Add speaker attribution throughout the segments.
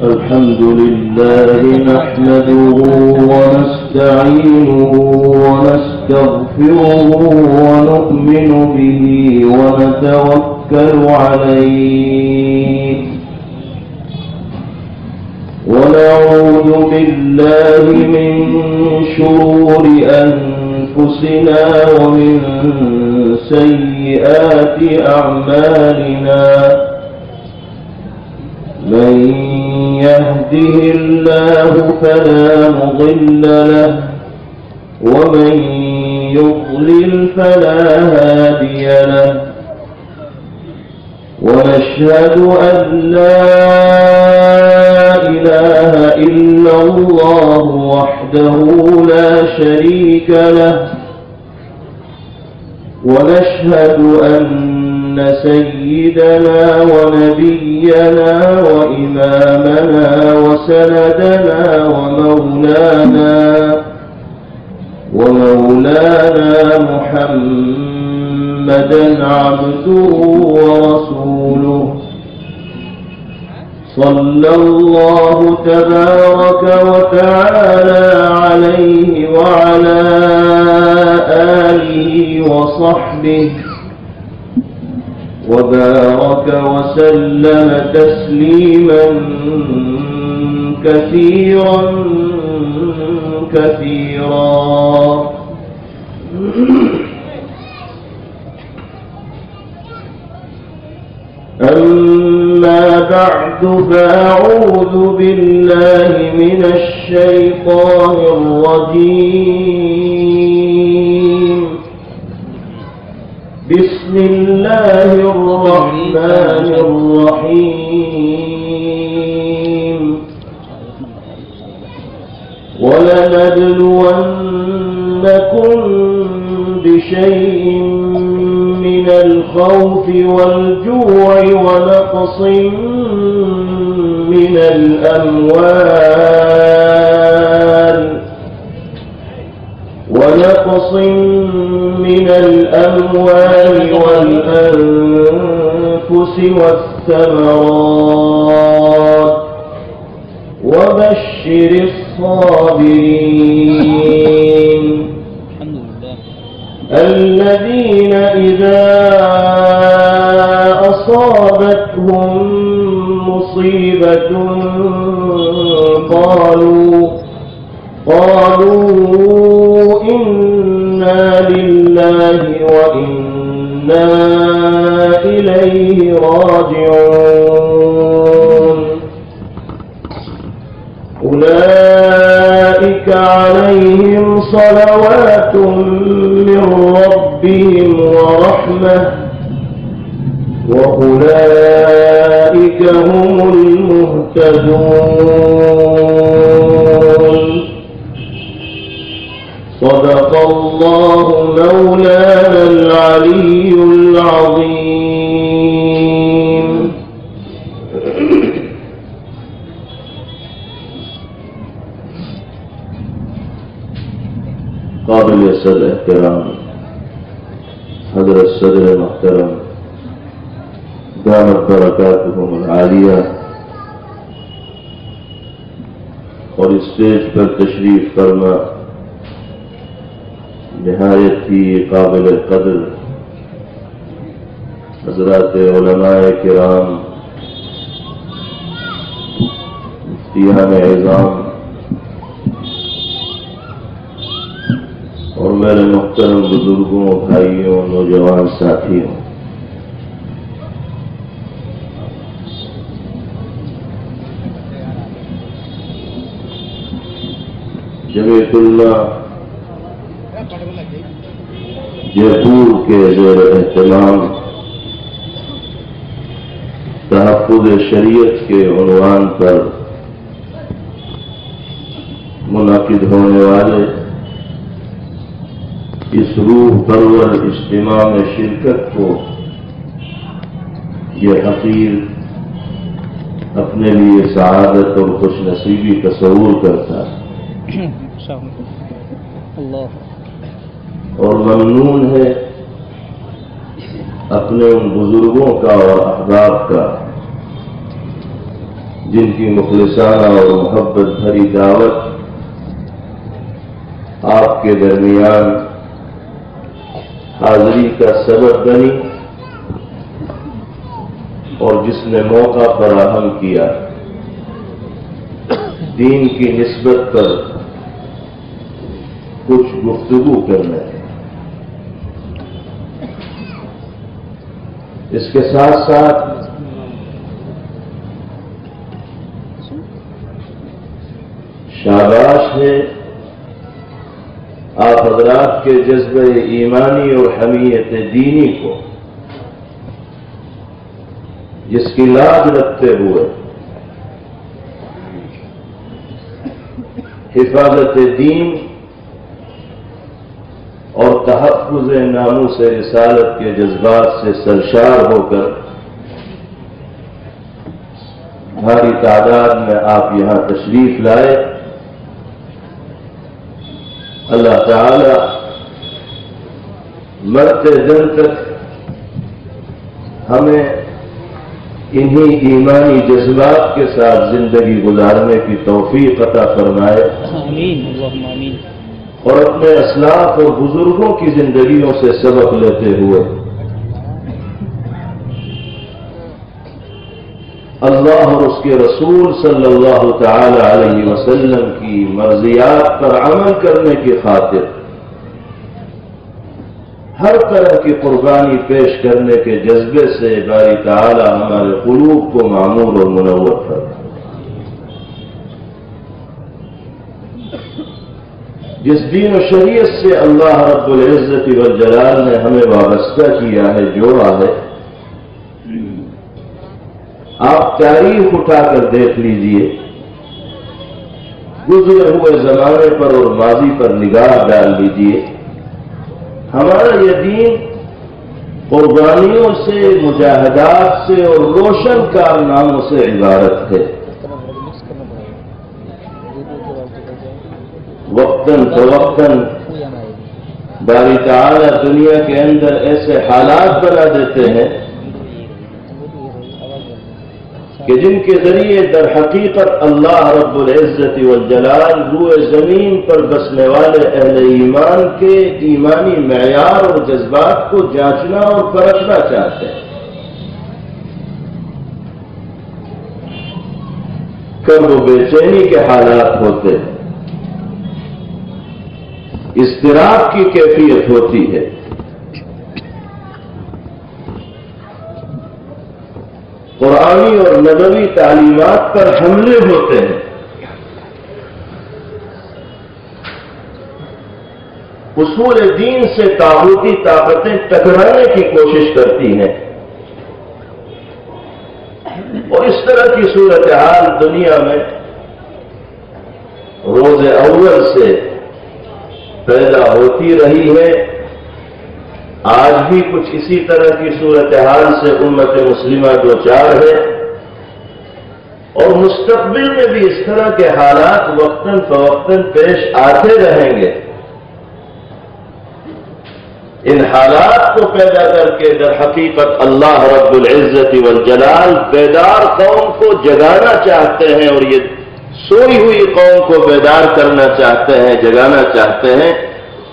Speaker 1: الحمد لله نحمده ونستعينه ونستغفره ونؤمن به ونتوكل عليه ونعوذ بالله من شرور أنفسنا ومن سيئات أعمالنا من يهده الله فلا مضل له ومن يضلل فلا هادي له ونشهد أن لا إله إلا الله وحده لا شريك له ونشهد أن سيدنا ونبينا وإمامنا وسندنا ومولانا محمدا عبده ورسوله صلى الله تبارك وتعالى عليه وعلى آله وصحبه وبارك وسلم تسليما كثيرا أما بعد فأعوذ بالله من الشيطان الرجيم بسم الله الرحمن الرحيم ولنبلونكم بشيء من الخوف والجوع ونقص من الأموال والأنفس والثمرات وبشر الصابرين الذين إذا أصابتهم مصيبة قالوا إنا لله وإنا إليه راجعون أولئك عليهم صلوات من ربهم ورحمة وأولئك هم المهتدون صدق الله مولانا العلي العظيم.
Speaker 2: قابل صدر احترام حضرت صدر محترم دامت برکاتہم العالیہ اور اسٹیج پر تشریف فرما نہایت ہی قابل قدر حضرات علماء کرام مفتیان اعظام اور میرے محترم بزرگوں بھائیوں نوجوان ساتھیوں جمیعت اللہ جیپور کے زیر اہتمام تحفظ شریعت کے عنوان پر منعقد ہونے والے اس روح پرور اجتماع میں شرکت کو یہ حقیر اپنے لیے سعادت اور خوش نصیبی تصور کرتا ہے اور ممنون ہے اپنے ان بزرگوں کا اور احباب کا جن کی مخلصانہ اور محبت بھری دعوت آپ کے درمیان حاضری کا سبب بنی اور جس نے موقع فراہم کیا دین کی نسبت پر کچھ گفتگو کرنا ہے۔ اس کے ساتھ ساتھ شاباش ہے آپ حضرات کے جذبہ ایمانی اور حمیت دینی کو، جس کی لاج رکھتے ہوئے حفاظت دین اور تحفظ ناموس رسالت کے جذبات سے سرشار ہو کر بھاری تعداد میں آپ یہاں تشریف لائے۔ اللہ تعالی مرتے دن تک ہمیں انہی ایمانی جذبات کے ساتھ زندگی گزارنے کی توفیق عطا فرمائے،
Speaker 3: آمین اللہم آمین۔
Speaker 2: اور اپنے اسلاف اور بزرگوں کی زندگیوں سے سبق لیتے ہوئے اللہ اور اس کے رسول صلی اللہ تعالی علیہ وسلم کی مرضیات پر عمل کرنے کی خاطر ہر طرح کی قربانی پیش کرنے کے جذبے سے باری تعالی ہمارے قلوب کو معمور اور منور فرمائے۔ جس دین و شریعت سے اللہ رب العزت والجلال نے ہمیں وابستہ کیا ہے، جوڑا ہے، آپ تاریخ اٹھا کر دیکھ لیجئے، گزرے ہوئے زمانے پر اور ماضی پر نگاہ ڈال لیجئے، ہمارا یہ دین قربانیوں سے، مجاہدات سے اور روشن کارناموں سے عبارت ہے۔ وقتاً فوقتاً باری تعالی دنیا کے اندر ایسے حالات بنا دیتے ہیں کہ جن کے ذریعے در حقیقت اللہ رب العزت والجلال روئے زمین پر بسنے والے اہل ایمان کے ایمانی معیار اور جذبات کو جانچنا اور پرکھنا چاہتے ہیں۔ کرب و بے چینی کے حالات ہوتے ہیں، اضطراب کی کیفیت ہوتی ہے، قرآنی اور نبوی تعلیمات پر حملے ہوتے ہیں، اصول دین سے طاغوتی طاقتیں ٹکرانے کی کوشش کرتی ہیں، اور اس طرح کی صورتحال دنیا میں روز اول سے پیدا ہوتی رہی ہے۔ آج بھی کچھ اسی طرح کی صورتحال سے امت مسلمہ دوچار ہے، اور مستقبل میں بھی اس طرح کے حالات وقتاً فوقتاً پیش آتے رہیں گے۔ ان حالات کو پیدا کر کے در حقیقت اللہ رب العزت والجلال بیدار قوم کو جگانا چاہتے ہیں، اور یہ سوئی ہوئی قوم کو بیدار کرنا چاہتے ہیں، جگانا چاہتے ہیں،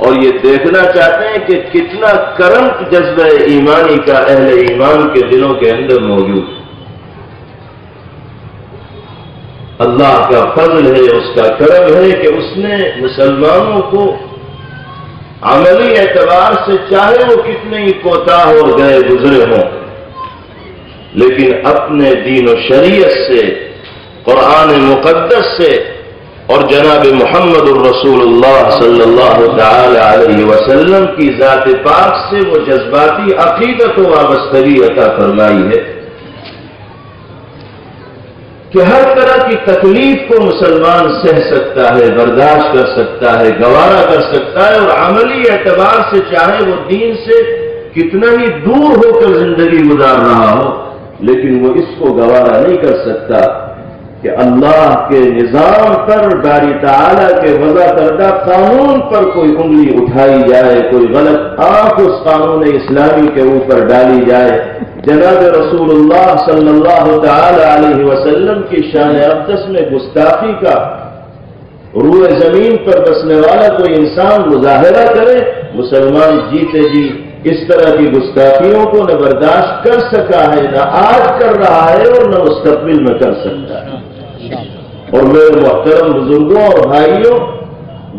Speaker 2: اور یہ دیکھنا چاہتے ہیں کہ کتنا کرم جذبہ ایمانی کا اہل ایمان کے دلوں کے اندر موجود ہے۔ اللہ کا فضل ہے، اس کا کرم ہے کہ اس نے مسلمانوں کو عملی اعتبار سے چاہے وہ کتنے ہی کوتاہ اور گئے گزرے ہوں، لیکن اپنے دین و شریعت سے، قرآن مقدس سے اور جناب محمد الرسول اللہ صلی اللہ تعالی علیہ وسلم کی ذات پاک سے وہ جذباتی عقیدت و وابستگی عطا فرمائی ہے کہ ہر طرح کی تکلیف کو مسلمان سہ سکتا ہے، برداشت کر سکتا ہے، گوارا کر سکتا ہے، اور عملی اعتبار سے چاہے وہ دین سے کتنا ہی دور ہو کر زندگی گزار رہا ہو، لیکن وہ اس کو گوارا نہیں کر سکتا کہ اللہ کے نظام پر، باری تعالیٰ کے وضع کردہ قانون پر کوئی انگلی اٹھائی جائے، کوئی غلط آنکھ اس قانون اسلامی کے اوپر ڈالی جائے، جناب رسول اللہ صلی اللہ تعالی علیہ وسلم کی شان اقدس میں گستاخی کا روئے زمین پر بسنے والا کوئی انسان مظاہرہ کرے، مسلمان جیتے جی اس طرح کی گستاخیوں کو نہ برداشت کر سکا ہے، نہ آج کر رہا ہے اور نہ مستقبل میں کر سکتا ہے۔ اور میرے محترم بزرگوں اور بھائیوں،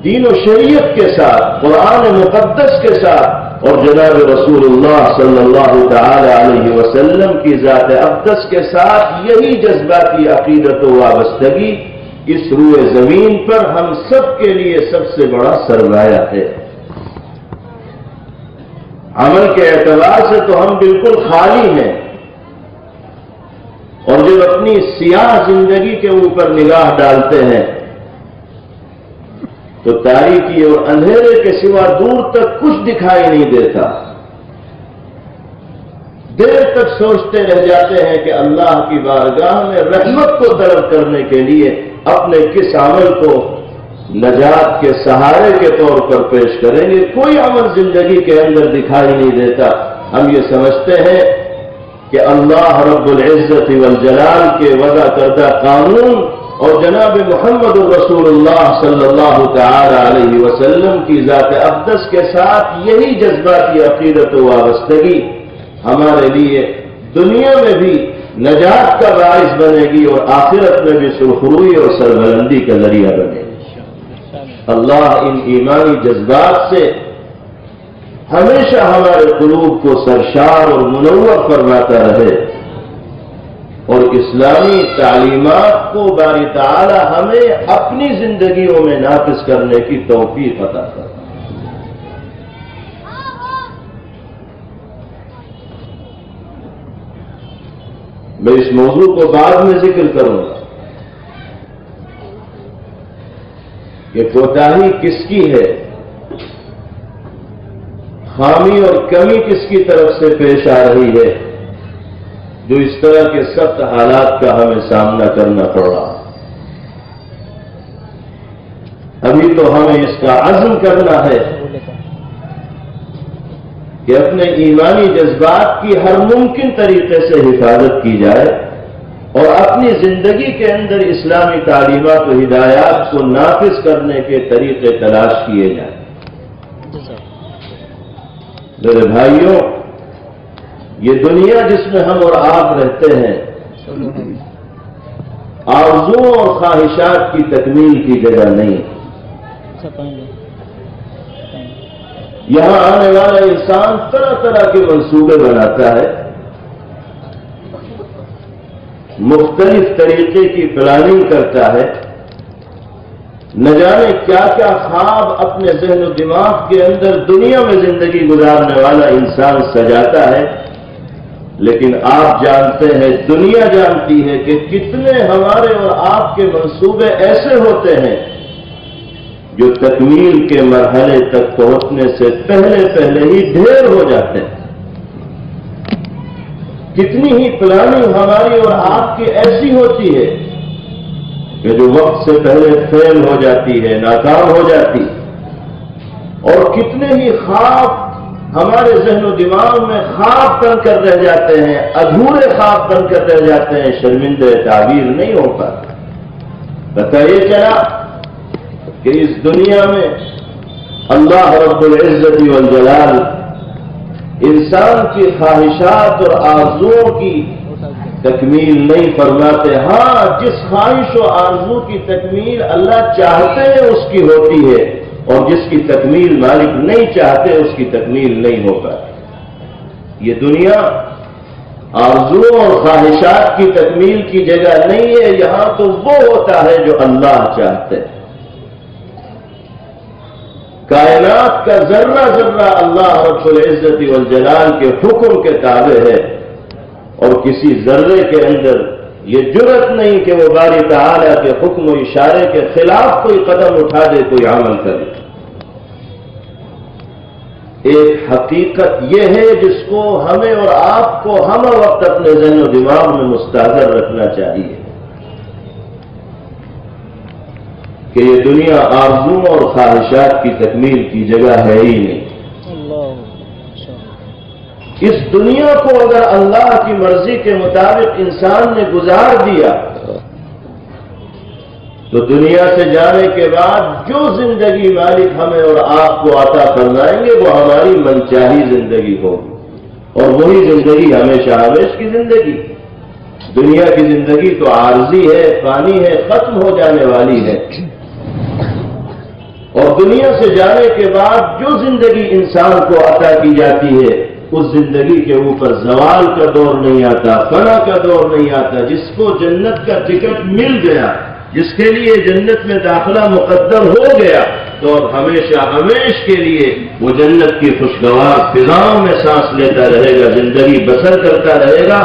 Speaker 2: دین و شریعت کے ساتھ، قرآن مقدس کے ساتھ اور جناب رسول اللہ صلی اللہ تعالی علیہ وسلم کی ذات اقدس کے ساتھ یہی جذباتی عقیدت و وابستگی اس روئے زمین پر ہم سب کے لیے سب سے بڑا سرمایہ ہے۔ عمل کے اعتبار سے تو ہم بالکل خالی ہیں، اور جب اپنی سیاہ زندگی کے اوپر نگاہ ڈالتے ہیں تو تاریکی اور اندھیرے کے سوا دور تک کچھ دکھائی نہیں دیتا۔ دیر تک سوچتے رہ جاتے ہیں کہ اللہ کی بارگاہ میں رحمت کو طلب کرنے کے لیے اپنے کس عمل کو نجات کے سہارے کے طور پر پیش کریں گے۔ کوئی عمل زندگی کے اندر دکھائی نہیں دیتا۔ ہم یہ سمجھتے ہیں کہ اللہ رب العزت والجلال کے وضع کردہ قانون اور جناب محمد رسول اللہ صلی اللہ تعالی علیہ وسلم کی ذات اقدس کے ساتھ یہی جذباتی عقیدت و وابستگی ہمارے لیے دنیا میں بھی نجات کا باعث بنے گی اور آخرت میں بھی سرخروئی اور سربلندی کا ذریعہ بنے گی۔ اللہ ان ایمانی جذبات سے ہمیشہ ہمارے قلوب کو سرشار اور منور فرماتا رہے، اور اسلامی تعلیمات کو باری تعالی ہمیں اپنی زندگیوں میں نافذ کرنے کی توفیق عطا کرے۔ میں اس موضوع کو بعد میں ذکر کروں گا کہ کوتاہی کس کی ہے، خامی اور کمی کس کی طرف سے پیش آ رہی ہے جو اس طرح کے سخت حالات کا ہمیں سامنا کرنا پڑ رہا۔ ابھی تو ہمیں اس کا عزم کرنا ہے کہ اپنے ایمانی جذبات کی ہر ممکن طریقے سے حفاظت کی جائے اور اپنی زندگی کے اندر اسلامی تعلیمات و ہدایات کو نافذ کرنے کے طریقے تلاش کیے جائیں۔ میرے بھائیوں، یہ دنیا جس میں ہم اور آپ رہتے ہیں آرزوؤں اور خواہشات کی تکمیل کی جگہ نہیں۔ یہاں آنے والا انسان طرح طرح کے منصوبے بناتا ہے، مختلف طریقے کی پلاننگ کرتا ہے، نہ جانے کیا کیا خواب اپنے ذہن و دماغ کے اندر دنیا میں زندگی گزارنے والا انسان سجاتا ہے، لیکن آپ جانتے ہیں، دنیا جانتی ہے کہ کتنے ہمارے اور آپ کے منصوبے ایسے ہوتے ہیں جو تکمیل کے مرحلے تک پہنچنے سے پہلے پہلے ہی ڈھیر ہو جاتے ہیں۔ کتنی ہی پلاننگ ہماری اور آپ کی ایسی ہوتی ہے کہ جو وقت سے پہلے فیل ہو جاتی ہے، ناکام ہو جاتی، اور کتنے ہی خواب ہمارے ذہن و دماغ میں خواب بن کر رہ جاتے ہیں، ادھورے خواب بن کر رہ جاتے ہیں، شرمندہ تعبیر نہیں ہو پاتا۔ پتہ یہ چلا کہ اس دنیا میں اللہ رب العزت والجلال انسان کی خواہشات اور آرزوؤں کی تکمیل نہیں فرماتے۔ ہاں، جس خواہش و آرزو کی تکمیل اللہ چاہتے ہیں اس کی ہوتی ہے، اور جس کی تکمیل مالک نہیں چاہتے اس کی تکمیل نہیں ہو پاتی۔ یہ دنیا آرزوؤں اور خواہشات کی تکمیل کی جگہ نہیں ہے، یہاں تو وہ ہوتا ہے جو اللہ چاہتے ہیں۔ کائنات کا ذرہ ذرہ اللہ رب العزت والجلال کے حکم کے تابع ہے، اور کسی ذرے کے اندر یہ جرأت نہیں کہ وہ باری تعالیٰ کے حکم و اشارے کے خلاف کوئی قدم اٹھا دے، کوئی عمل کرے۔ ایک حقیقت یہ ہے جس کو ہمیں اور آپ کو ہم وقت اپنے ذہن و دماغ میں مستحضر رکھنا چاہیے کہ یہ دنیا آرزو اور خواہشات کی تکمیل کی جگہ ہے ہی نہیں۔ اس دنیا کو اگر اللہ کی مرضی کے مطابق انسان نے گزار دیا تو دنیا سے جانے کے بعد جو زندگی مالک ہمیں اور آپ کو عطا فرمائیں گے وہ ہماری منچاہی زندگی ہوگی، اور وہی زندگی ہمیشہ ہمیش کی زندگی۔ دنیا کی زندگی تو عارضی ہے، فانی ہے، ختم ہو جانے والی ہے، اور دنیا سے جانے کے بعد جو زندگی انسان کو عطا کی جاتی ہے اس زندگی کے اوپر زوال کا دور نہیں آتا، فنا کا دور نہیں آتا۔ جس کو جنت کا ٹکٹ مل گیا، جس کے لیے جنت میں داخلہ مقدر ہو گیا، تو اب ہمیشہ ہمیش کے لیے وہ جنت کی خوشگوار فضاؤں میں سانس لیتا رہے گا، زندگی بسر کرتا رہے گا۔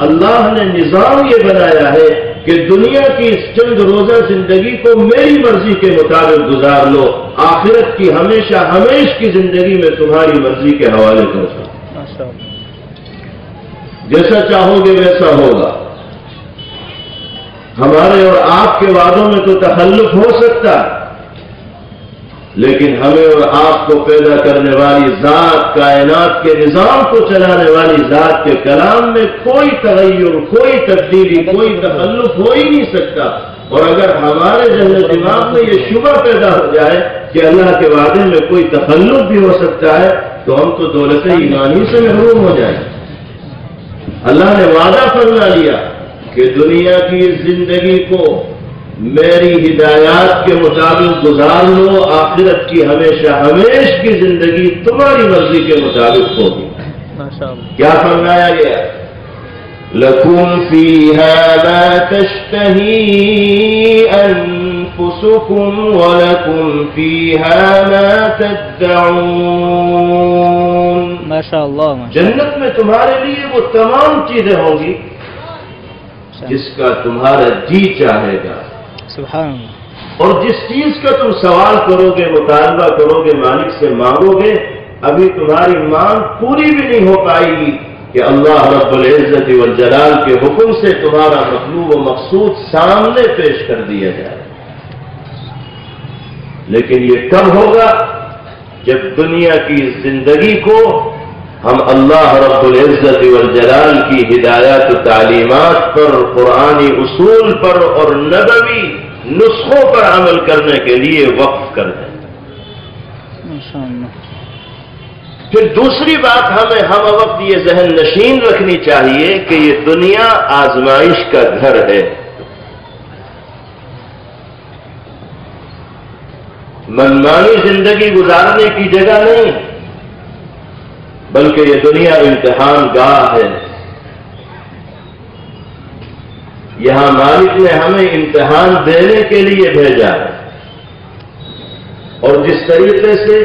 Speaker 2: اللہ نے نظام یہ بنایا ہے کہ دنیا کی اس چند روزہ زندگی کو میری مرضی کے مطابق گزار لو، آخرت کی ہمیشہ ہمیش کی زندگی میں تمہاری مرضی کے حوالے کر دو، جیسا چاہو گے ویسا ہوگا۔ ہمارے اور آپ کے وعدوں میں تو تخلف ہو سکتا ہے، لیکن ہمیں اور آپ کو پیدا کرنے والی ذات، کائنات کے نظام کو چلانے والی ذات کے کلام میں کوئی تغیر، کوئی تبدیلی، کوئی تخلف ہو ہی نہیں سکتا۔ اور اگر ہمارے ذہن و دماغ میں یہ شبہ پیدا ہو جائے کہ اللہ کے وعدے میں کوئی تخلف بھی ہو سکتا ہے تو ہم تو دولت ایمانی سے محروم ہو جائیں۔ اللہ نے وعدہ فرما لیا کہ دنیا کی اس زندگی کو میری ہدایات کے مطابق گزار لو، آخرت کی ہمیشہ ہمیش کی زندگی تمہاری مرضی کے مطابق ہوگی۔ کیا فرمایا گیا؟ لَكُمْ فِيهَا مَا تَشْتَهِي أَنفُسُكُمْ وَلَكُمْ فِيهَا مَا تَدَّعُونَ۔
Speaker 3: ماشاءاللہ۔
Speaker 2: جنت میں تمہارے لیے وہ تمام چیزیں ہوں گی جس کا تمہارا جی چاہے گا،
Speaker 3: سبحان اللہ،
Speaker 2: اور جس چیز کا تم سوال کرو گے، مطالبہ کرو گے، مالک سے مانگو گے، ابھی تمہاری مانگ پوری بھی نہیں ہو پائے گی کہ اللہ رب العزت والجلال کے حکم سے تمہارا مطلوب و مقصود سامنے پیش کر دیا جائے۔ لیکن یہ کب ہوگا؟ جب دنیا کی زندگی کو ہم اللہ رب العزت والجلال کی ہدایات و تعلیمات پر، قرآنی اصول پر اور نبوی نسخوں پر عمل کرنے کے لیے وقف کر دیں۔ پھر دوسری بات ہمیں ہم وقت یہ ذہن نشین رکھنی چاہیے کہ یہ دنیا آزمائش کا گھر ہے، منمانی زندگی گزارنے کی جگہ نہیں، بلکہ یہ دنیا امتحان گاہ ہے۔ یہاں مالک نے ہمیں امتحان دینے کے لیے بھیجا ہے، اور جس طریقے سے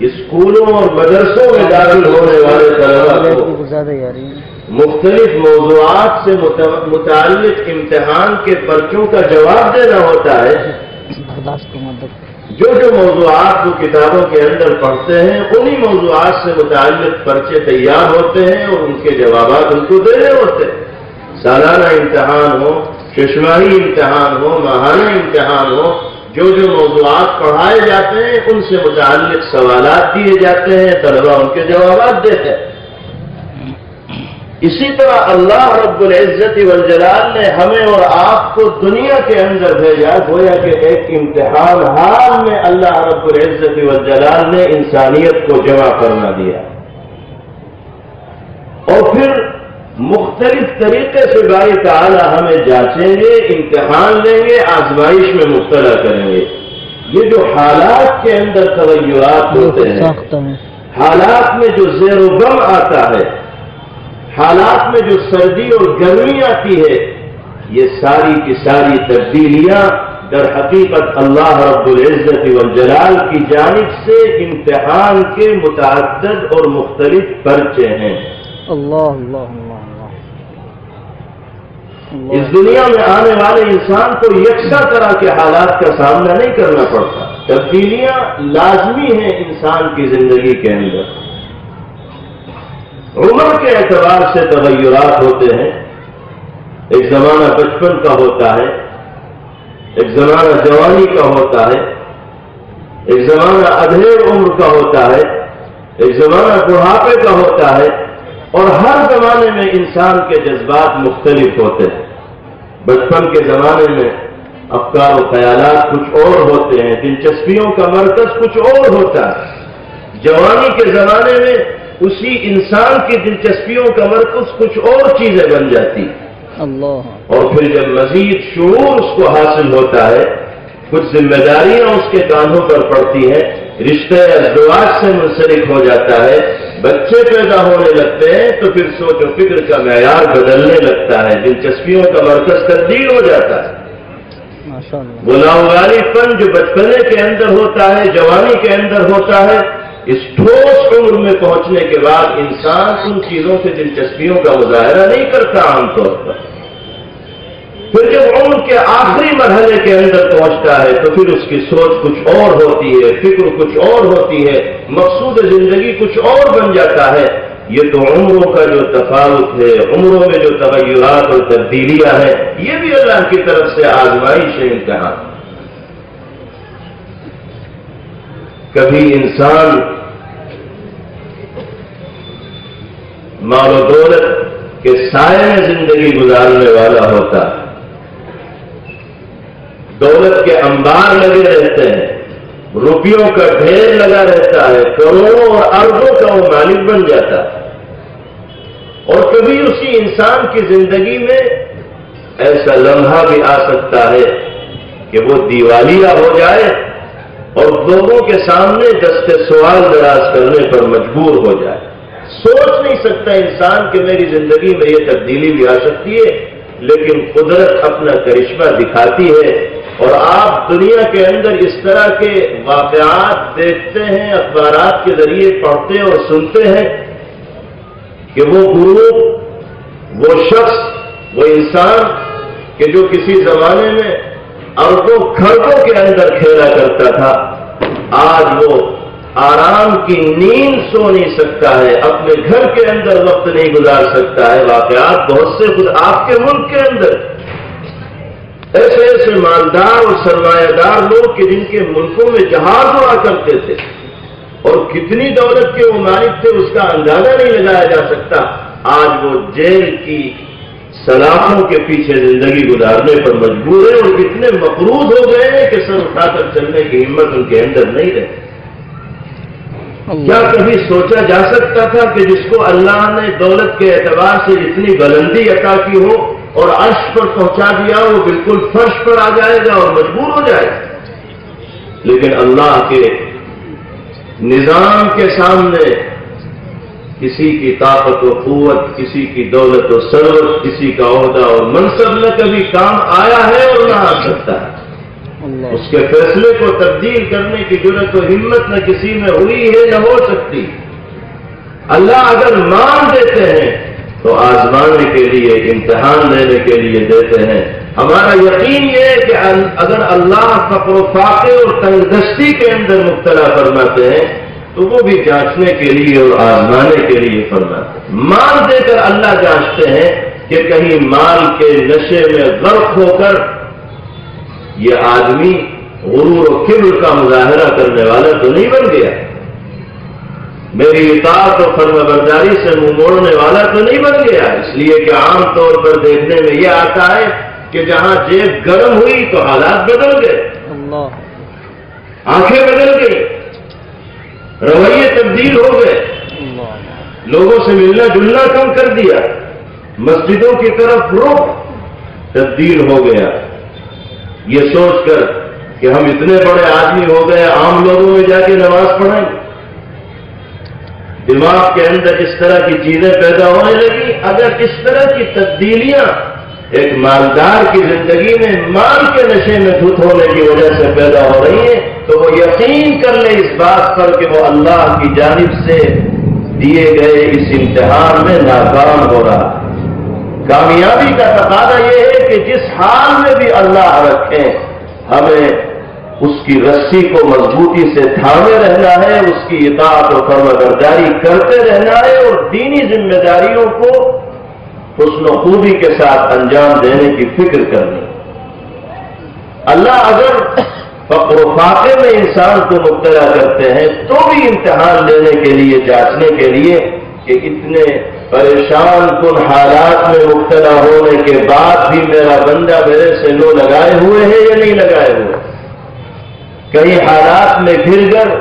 Speaker 2: اسکولوں اور مدرسوں میں داخل ہونے والے طلباء کو مختلف موضوعات سے متعلق امتحان کے پرچوں کا جواب دینا ہوتا ہے، جو موضوعات وہ کتابوں کے اندر پڑھتے ہیں انہی موضوعات سے متعلق پرچے تیار ہوتے ہیں اور ان کے جوابات ان کو دینے ہوتے ہیں۔ سالانہ امتحان ہو، ششماہی امتحان ہو، ماہانہ امتحان ہو، جو موضوعات پڑھائے جاتے ہیں ان سے متعلق سوالات دیے جاتے ہیں، طلباء ان کے جوابات دیتے ہیں۔ اسی طرح اللہ رب العزت والجلال نے ہمیں اور آپ کو دنیا کے اندر بھیجا، گویا کہ ایک امتحان حال میں اللہ رب العزت والجلال نے انسانیت کو جمع کرنا دیا، اور پھر مختلف طریقے سے باری تعالیٰ ہمیں جانچیں گے، امتحان لیں گے، آزمائش میں مبتلا کریں گے۔ یہ جو حالات کے اندر تغیرات ہوتے ہیں، حالات میں جو زیر و بم آتا ہے، حالات میں جو سردی اور گرمی آتی ہے، یہ ساری کی ساری تبدیلیاں در حقیقت اللہ رب العزت والجلال کی جانب سے امتحان کے متعدد اور مختلف پرچے ہیں۔
Speaker 3: اللہ اللہ اللہ اللہ۔
Speaker 2: اس دنیا میں آنے والے انسان کو یکساں طرح کے حالات کا سامنا نہیں کرنا پڑتا، تبدیلیاں لازمی ہیں انسان کی زندگی کے اندر۔ عمر کے اعتبار سے تغیرات ہوتے ہیں، ایک زمانہ بچپن کا ہوتا ہے، ایک زمانہ جوانی کا ہوتا ہے، ایک زمانہ ادھیڑ عمر کا ہوتا ہے، ایک زمانہ بڑھاپے کا ہوتا ہے، اور ہر زمانے میں انسان کے جذبات مختلف ہوتے ہیں۔ بچپن کے زمانے میں افکار و خیالات کچھ اور ہوتے ہیں، دلچسپیوں کا مرکز کچھ اور ہوتا ہے۔ جوانی کے زمانے میں اسی انسان کی دلچسپیوں کا مرکز کچھ اور چیزیں بن جاتی ہیں، اور پھر جب مزید شعور اس کو حاصل ہوتا ہے، کچھ ذمہ داریاں اس کے کاندھوں پر پڑتی ہیں، رشتے ازدواج سے منسلک ہو جاتا ہے، بچے پیدا ہونے لگتے ہیں، تو پھر سوچ و فکر کا معیار بدلنے لگتا ہے، دلچسپیوں کا مرکز تبدیل ہو جاتا ہے۔ وہ لاوعی پن جو بچپنے کے اندر ہوتا ہے، جوانی کے اندر ہوتا ہے، اس ٹھوس عمر میں پہنچنے کے بعد انسان ان چیزوں سے دلچسپیوں کا مظاہرہ نہیں کرتا عام طور پر۔ پھر جب عمر کے آخری مرحلے کے اندر پہنچتا ہے تو پھر اس کی سوچ کچھ اور ہوتی ہے، فکر کچھ اور ہوتی ہے، مقصود زندگی کچھ اور بن جاتا ہے۔ یہ تو عمروں کا جو تفاوت ہے، عمروں میں جو تغیرات اور تبدیلیاں ہیں، یہ بھی اللہ کی طرف سے آزمائش ہے، امتحان۔ کبھی انسان مال و دولت کے سائے میں زندگی گزارنے والا ہوتا ہے، دولت کے انبار لگے رہتے ہیں، روپیوں کا ڈھیر لگا رہتا ہے، کروڑوں اور اربوں کا وہ مالک بن جاتا ہے۔ اور کبھی اسی انسان کی زندگی میں ایسا لمحہ بھی آ سکتا ہے کہ وہ دیوالیہ ہو جائے اور لوگوں کے سامنے دستے سوال دراز کرنے پر مجبور ہو جائے۔ سوچ نہیں سکتا انسان کہ میری زندگی میں یہ تبدیلی بھی آ سکتی ہے، لیکن قدرت اپنا کرشمہ دکھاتی ہے، اور آپ دنیا کے اندر اس طرح کے واقعات دیکھتے ہیں، اخبارات کے ذریعے پڑھتے اور سنتے ہیں کہ وہ گروپ، وہ شخص، وہ انسان کہ جو کسی زمانے میں اربوں کھربوں کے اندر کھیلا کرتا تھا، آج وہ آرام کی نیند سو نہیں سکتا ہے، اپنے گھر کے اندر وقت نہیں گزار سکتا ہے۔ واقعات بہت سے خود آپ کے ملک کے اندر ایسے ایسے مالدار اور سرمایہ دار لوگ کہ جن کے ملکوں میں جہاز ہوا کرتے تھے اور کتنی دولت کے وہ مالک تھے اس کا اندازہ نہیں لگایا جا سکتا، آج وہ جیل کی سلاخوں کے پیچھے زندگی گزارنے پر مجبور ہے، اور اتنے مقروض ہو گئے ہیں کہ سر اٹھا کر چلنے کی ہمت ان کے اندر نہیں رہی۔ کیا کبھی سوچا جا سکتا تھا کہ جس کو اللہ نے دولت کے اعتبار سے اتنی بلندی عطا کی ہو اور عرش پر پہنچا دیا، وہ بالکل فرش پر آ جائے گا اور مجبور ہو جائے گا؟ لیکن اللہ کے نظام کے سامنے کسی کی طاقت و قوت، کسی کی دولت و ثروت، کسی کا عہدہ اور منصب نہ کبھی کام آیا ہے اور نہ آ سکتا ہے۔ اس کے فیصلے کو تبدیل کرنے کی جرأت و ہمت نہ کسی میں ہوئی ہے نہ ہو سکتی۔ اللہ اگر مان دیتے ہیں تو آزمانے کے لیے، امتحان لینے کے لیے دیتے ہیں۔ ہمارا یقین یہ ہے کہ اگر اللہ فقر و فاقے اور تنگدستی کے اندر مبتلا فرماتے ہیں تو وہ بھی جانچنے کے لیے اور آزمانے کے لیے فرماتے ہیں۔ مان دے کر اللہ جانچتے ہیں کہ کہیں مال کے نشے میں غرق ہو کر یہ آدمی غرور و کبر کا مظاہرہ کرنے والا تو نہیں بن گیا، میری اطاعت و فرما برداری سے منہ موڑنے والا تو نہیں بن گیا۔ اس لیے کہ عام طور پر دیکھنے میں یہ آتا ہے کہ جہاں جیب گرم ہوئی تو حالات بدل گئے، آنکھیں بدل گئی، رویے تبدیل ہو گئے، لوگوں سے ملنا جلنا کم کر دیا، مسجدوں کی طرف رخ تبدیل ہو گیا، یہ سوچ کر کہ ہم اتنے بڑے آدمی ہو گئے، عام لوگوں میں جا کے نماز پڑھیں۔ دماغ کے اندر اس طرح کی چیزیں پیدا ہونے لگی۔ اگر اس طرح کی تبدیلیاں ایک مالدار کی زندگی میں مال کے نشے میں دھت ہونے کی وجہ سے پیدا ہو رہی ہیں تو وہ یقین کر لے اس بات پر کہ وہ اللہ کی جانب سے دیے گئے اس امتحان میں ناکام ہو رہا ہے۔ کامیابی کا تقاضا یہ ہے کہ جس حال میں بھی اللہ رکھیں، ہمیں اس کی رسی کو مضبوطی سے تھامے رہنا ہے، اس کی اطاعت و فرمانبرداری کرتے رہنا ہے، اور دینی ذمہ داریوں کو حسن و خوبی کے ساتھ انجام دینے کی فکر کرنی۔ اللہ اگر فقر و فاقے میں انسان کو مبتلا کرتے ہیں تو بھی امتحان لینے کے لیے، جانچنے کے لیے کہ اتنے پریشان کن حالات میں مبتلا ہونے کے بعد بھی میرا بندہ میرے سے لو لگائے ہوئے ہے یا نہیں لگائے ہوئے. کئی حالات میں گر کر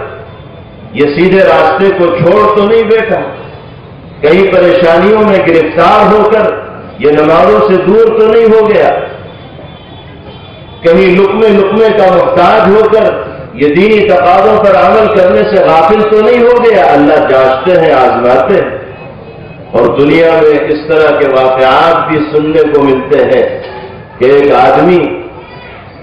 Speaker 2: یہ سیدھے راستے کو چھوڑ تو نہیں بیٹھا، کئی پریشانیوں میں گرفتار ہو کر یہ نمازوں سے دور تو نہیں ہو گیا، کہیں لقمے کا محتاج ہو کر یہ دینی تقاضوں پر عمل کرنے سے غافل تو نہیں ہو گیا. اللہ جانچتے ہیں، آزماتے ہیں. اور دنیا میں اس طرح کے واقعات بھی سننے کو ملتے ہیں کہ ایک آدمی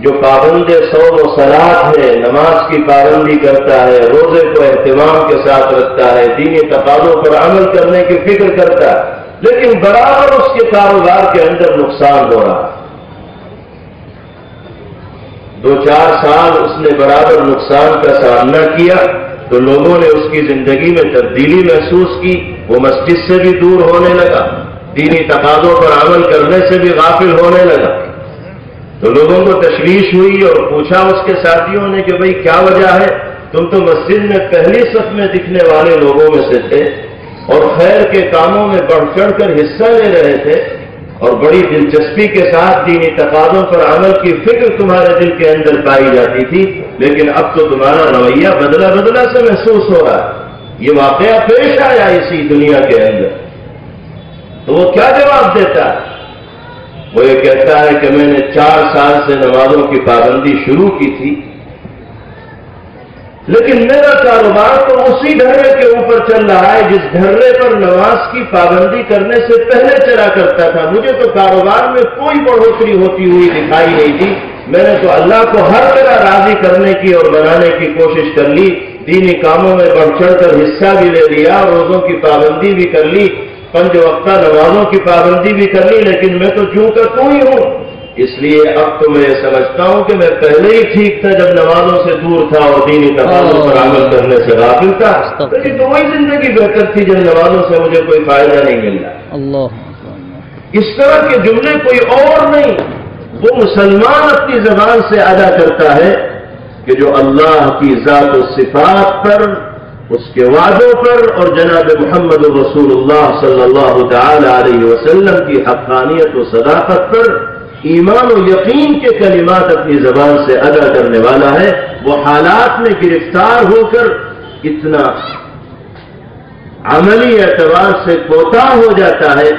Speaker 2: جو پابند صوم و صلاۃ ہے، نماز کی پابندی کرتا ہے، روزے کو اہتمام کے ساتھ رکھتا ہے، دینی تقاضوں پر عمل کرنے کی فکر کرتا ہے، لیکن برابر اس کے کاروبار کے اندر نقصان ہو رہا ہے. 2-4 سال اس نے برابر نقصان کا سامنا کیا تو لوگوں نے اس کی زندگی میں تبدیلی محسوس کی. وہ مسجد سے بھی دور ہونے لگا، دینی تقاضوں پر عمل کرنے سے بھی غافل ہونے لگا. تو لوگوں کو تشویش ہوئی اور پوچھا اس کے ساتھیوں نے کہ بھئی کیا وجہ ہے؟ تم تو مسجد میں پہلی صف میں دکھنے والے لوگوں میں سے تھے اور خیر کے کاموں میں بڑھ چڑھ کر حصہ لے رہے تھے اور بڑی دلچسپی کے ساتھ دینی تقاضوں پر عمل کی فکر تمہارے دل کے اندر پائی جاتی تھی، لیکن اب تو تمہارا رویہ بدلا سے محسوس ہو رہا ہے. یہ واقعہ پیش آیا اسی دنیا کے اندر. تو وہ کیا جواب دیتا ہے؟ وہ یہ کہتا ہے کہ میں نے 4 سال سے نمازوں کی پابندی شروع کی تھی، لیکن میرا کاروبار تو اسی ڈھرے کے اوپر چل رہا ہے جس ڈھرے پر نماز کی پابندی کرنے سے پہلے چلا کرتا تھا. مجھے تو کاروبار میں کوئی بڑھوتری ہوتی ہوئی دکھائی نہیں دی. میں نے تو اللہ کو ہر طرح راضی کرنے کی اور بنانے کی کوشش کر لی، دینی کاموں میں بڑھ چڑھ کر حصہ بھی لے لیا، روزوں کی پابندی بھی کر لی، 5 وقتہ نمازوں کی پابندی بھی کر لی، لیکن میں تو چوں کا تو ہی ہوں. اس لیے اب تو میں سمجھتا ہوں کہ میں پہلے ہی ٹھیک تھا جب نمازوں سے دور تھا اور دینی تقاضوں پر عمل کرنے سے غافل تھا، لیکن تو وہی زندگی بہتر تھی جب نمازوں سے مجھے کوئی فائدہ نہیں مل رہا. اس طرح کے جملے کوئی اور نہیں، وہ مسلمان اپنی زبان سے ادا کرتا ہے کہ جو اللہ کی ذات و صفات پر، اس کے وعدوں پر اور جناب محمد رسول اللہ صلی اللہ تعالی علیہ وسلم کی حقانیت و صداقت پر ایمان و یقین کے کلمات اپنی زبان سے ادا کرنے والا ہے. وہ حالات میں گرفتار ہو کر اتنا عملی اعتبار سے کوتاہ ہو جاتا ہے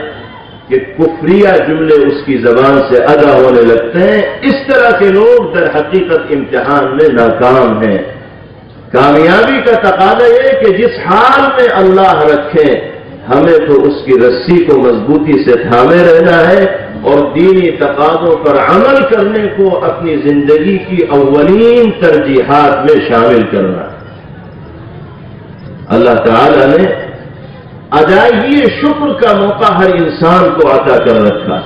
Speaker 2: کہ کفریہ جملے اس کی زبان سے ادا ہونے لگتے ہیں. اس طرح کے لوگ در حقیقت امتحان میں ناکام ہیں. کامیابی کا تقاضا یہ کہ جس حال میں اللہ رکھے ہمیں تو اس کی رسی کو مضبوطی سے تھامے رہنا ہے اور دینی تقاضوں پر عمل کرنے کو اپنی زندگی کی اولین ترجیحات میں شامل کرنا. اللہ تعالی نے ادائیگی شکر کا موقع ہر انسان کو عطا کر رکھا،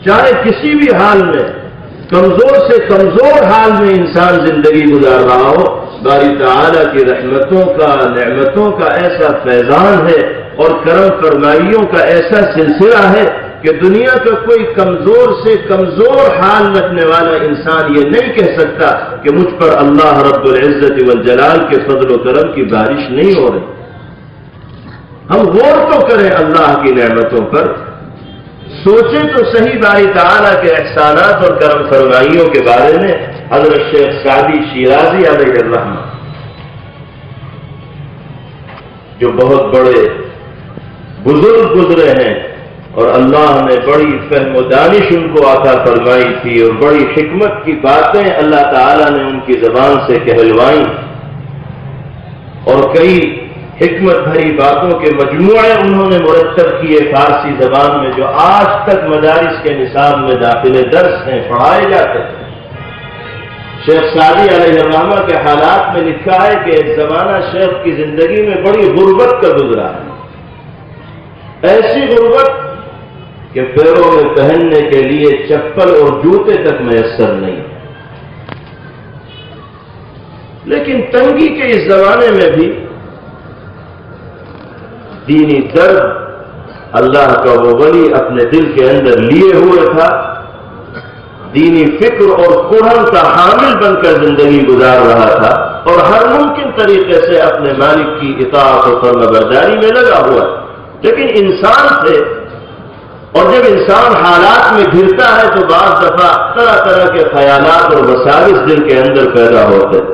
Speaker 2: چاہے کسی بھی حال میں، کمزور سے کمزور حال میں انسان زندگی گزار رہا ہو. باری تعالی کی رحمتوں کا، نعمتوں کا ایسا فیضان ہے اور کرم فرمائیوں کا ایسا سلسلہ ہے کہ دنیا کا کوئی کمزور سے کمزور حال رکھنے والا انسان یہ نہیں کہہ سکتا کہ مجھ پر اللہ رب العزت والجلال کے فضل و کرم کی بارش نہیں ہو رہی. ہم غور تو کریں اللہ کی نعمتوں پر، سوچیں تو صحیح باری تعالیٰ کے احسانات اور کرم فرمائیوں کے بارے میں. حضرت شیخ سعدی شیرازی علیہ الرحمہ جو بہت بڑے بزرگ گزرے ہیں اور اللہ نے بڑی فہم و دانش ان کو عطا فرمائی تھی اور بڑی حکمت کی باتیں اللہ تعالیٰ نے ان کی زبان سے کہلوائیں اور کئی حکمت بھری باتوں کے مجموعے انہوں نے مرتب کیے فارسی زبان میں جو آج تک مدارس کے نصاب میں داخل درس ہیں، پڑھائے جاتے ہیں. شیخ سعدی علیہ الرحمہ کے حالات میں لکھا ہے کہ ایک زمانہ شیخ کی زندگی میں بڑی غربت کا گزرا ہے، ایسی غربت کہ پیروں میں پہننے کے لیے چپل اور جوتے تک میسر نہیں. لیکن تنگی کے اس زمانے میں بھی دینی درد اللہ کا وہ ولی اپنے دل کے اندر لیے ہوئے تھا. دینی فکر اور قرآن کا حامل بن کر زندگی گزار رہا تھا اور ہر ممکن طریقے سے اپنے مالک کی اطاعت و فرمانبرداری میں لگا ہوا ہے، لیکن انسان تھے، اور جب انسان حالات میں گرتا ہے تو بعض دفعہ طرح طرح کے خیالات اور وساوس دل کے اندر پیدا ہوتے ہیں،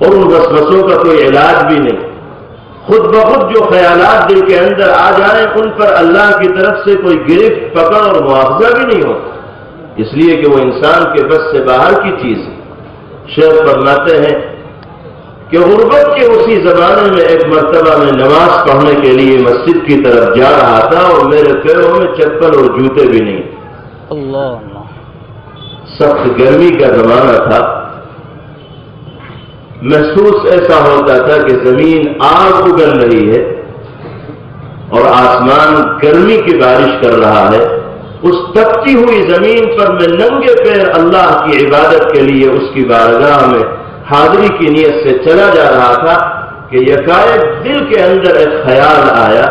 Speaker 2: اور ان وسوسوں کا کوئی علاج بھی نہیں، خود بخود جو خیالات دل کے اندر آ جائیں ان پر اللہ کی طرف سے کوئی گرفت پکڑ اور مواخذہ بھی نہیں ہوتا، اس لیے کہ وہ انسان کے بس سے باہر کی چیز ہے۔ شیخ فرماتے ہیں کہ غربت کے اسی زمانے میں ایک مرتبہ میں نماز پڑھنے کے لیے مسجد کی طرف جا رہا تھا اور میرے پیروں میں چپل اور جوتے بھی نہیں،
Speaker 3: اللہ،
Speaker 2: سخت گرمی کا زمانہ تھا، محسوس ایسا ہوتا تھا کہ زمین آگ اگل رہی ہے اور آسمان گرمی کی بارش کر رہا ہے۔ اس تپتی ہوئی زمین پر میں ننگے پیر اللہ کی عبادت کے لیے اس کی بارگاہ میں حاضری کی نیت سے چلا جا رہا تھا کہ یکایک دل کے اندر ایک خیال آیا،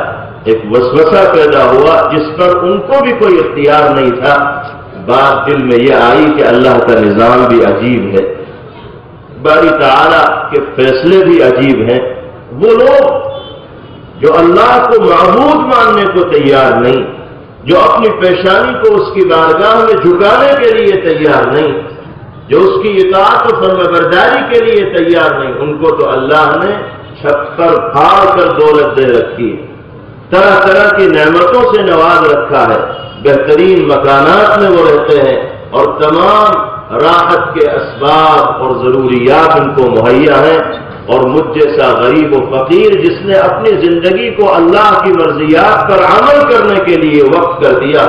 Speaker 2: ایک وسوسہ پیدا ہوا جس پر ان کو بھی کوئی اختیار نہیں تھا۔ بات دل میں یہ آئی کہ اللہ کا نظام بھی عجیب ہے، باری تعالیٰ کے فیصلے بھی عجیب ہیں۔ وہ لوگ جو اللہ کو معبود ماننے کو تیار نہیں، جو اپنی پیشانی کو اس کی بارگاہ میں جھکانے کے لیے تیار نہیں، جو اس کی اطاعت و فرمانبرداری کے لیے تیار نہیں، ان کو تو اللہ نے چھپر پھاڑ کر دولت دے رکھی ہے، طرح طرح کی نعمتوں سے نواز رکھا ہے، بہترین مکانات میں وہ رہتے ہیں اور تمام راحت کے اسباب اور ضروریات ان کو مہیا ہیں، اور مجھ جیسا غریب و فقیر جس نے اپنی زندگی کو اللہ کی مرضیات پر عمل کرنے کے لیے وقف کر دیا،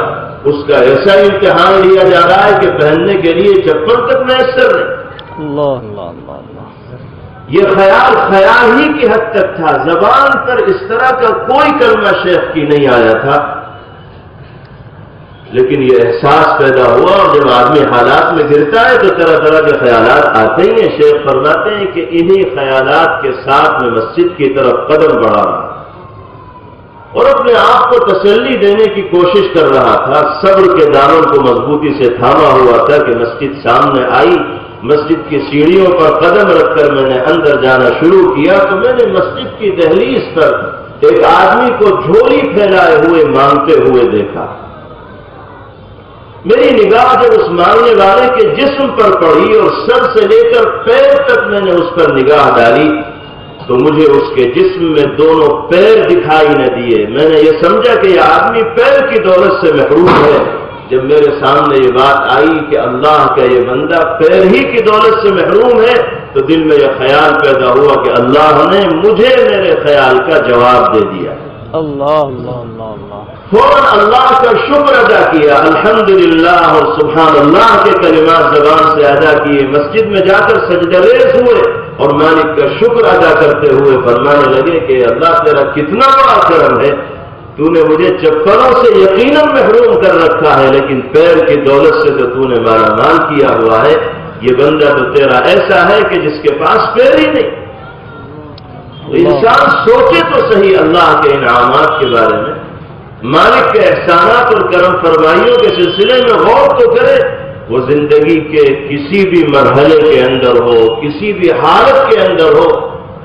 Speaker 2: اس کا ایسا امتحان لیا جا رہا ہے کہ پہننے کے لیے چپل تک میسر نہیں۔
Speaker 3: اللہ اللہ اللہ اللہ،
Speaker 2: یہ خیال ہی کی حد تک تھا، زبان پر اس طرح کا کوئی کلمہ شیخ کی نہیں آیا تھا، لیکن یہ احساس پیدا ہوا، اور جب آدمی حالات میں گرتا ہے تو طرح طرح کے خیالات آتے ہی ہیں۔ شیخ فرماتے ہیں کہ انہی خیالات کے ساتھ میں مسجد کی طرف قدم بڑھا رہا اور اپنے آپ کو تسلی دینے کی کوشش کر رہا تھا، صبر کے دامن کو مضبوطی سے تھاما ہوا تھا کہ مسجد سامنے آئی، مسجد کی سیڑھیوں پر قدم رکھ کر میں نے اندر جانا شروع کیا تو میں نے مسجد کی دہلیز پر ایک آدمی کو جھولی پھیلائے ہوئے مانگتے ہوئے دیکھا۔ میری نگاہ جب اس مانگنے والے کے جسم پر پڑی اور سر سے لے کر پیر تک میں نے اس پر نگاہ ڈالی تو مجھے اس کے جسم میں دونوں پیر دکھائی نہ دیے۔ میں نے یہ سمجھا کہ یہ آدمی پیر کی دولت سے محروم ہے۔ جب میرے سامنے یہ بات آئی کہ اللہ کا یہ بندہ پیر ہی کی دولت سے محروم ہے تو دل میں یہ خیال پیدا ہوا کہ اللہ نے مجھے میرے خیال کا جواب دے دیا۔
Speaker 3: اللہ اللہ اللہ اللہ،
Speaker 2: فوراً اللہ کا شکر ادا کیا، الحمدللہ اور سبحان اللہ کے کلمات زبان سے ادا کیے، مسجد میں جا کر سجدہ ریز ہوئے اور مالک کا شکر ادا کرتے ہوئے فرمانے لگے کہ اللہ تیرا کتنا بڑا کرم ہے، تو نے مجھے چپلوں سے یقیناً محروم کر رکھا ہے لیکن پیر کی دولت سے تو تو نے مالا مال کیا ہوا ہے۔ یہ بندہ تو تیرا ایسا ہے کہ جس کے پاس پیر ہی نہیں۔ انسان سوچے تو صحیح اللہ کے انعامات کے بارے میں، مالک کے احسانات اور کرم فرمائیوں کے سلسلے میں غور تو کرے۔ وہ زندگی کے کسی بھی مرحلے کے اندر ہو، کسی بھی حالت کے اندر ہو،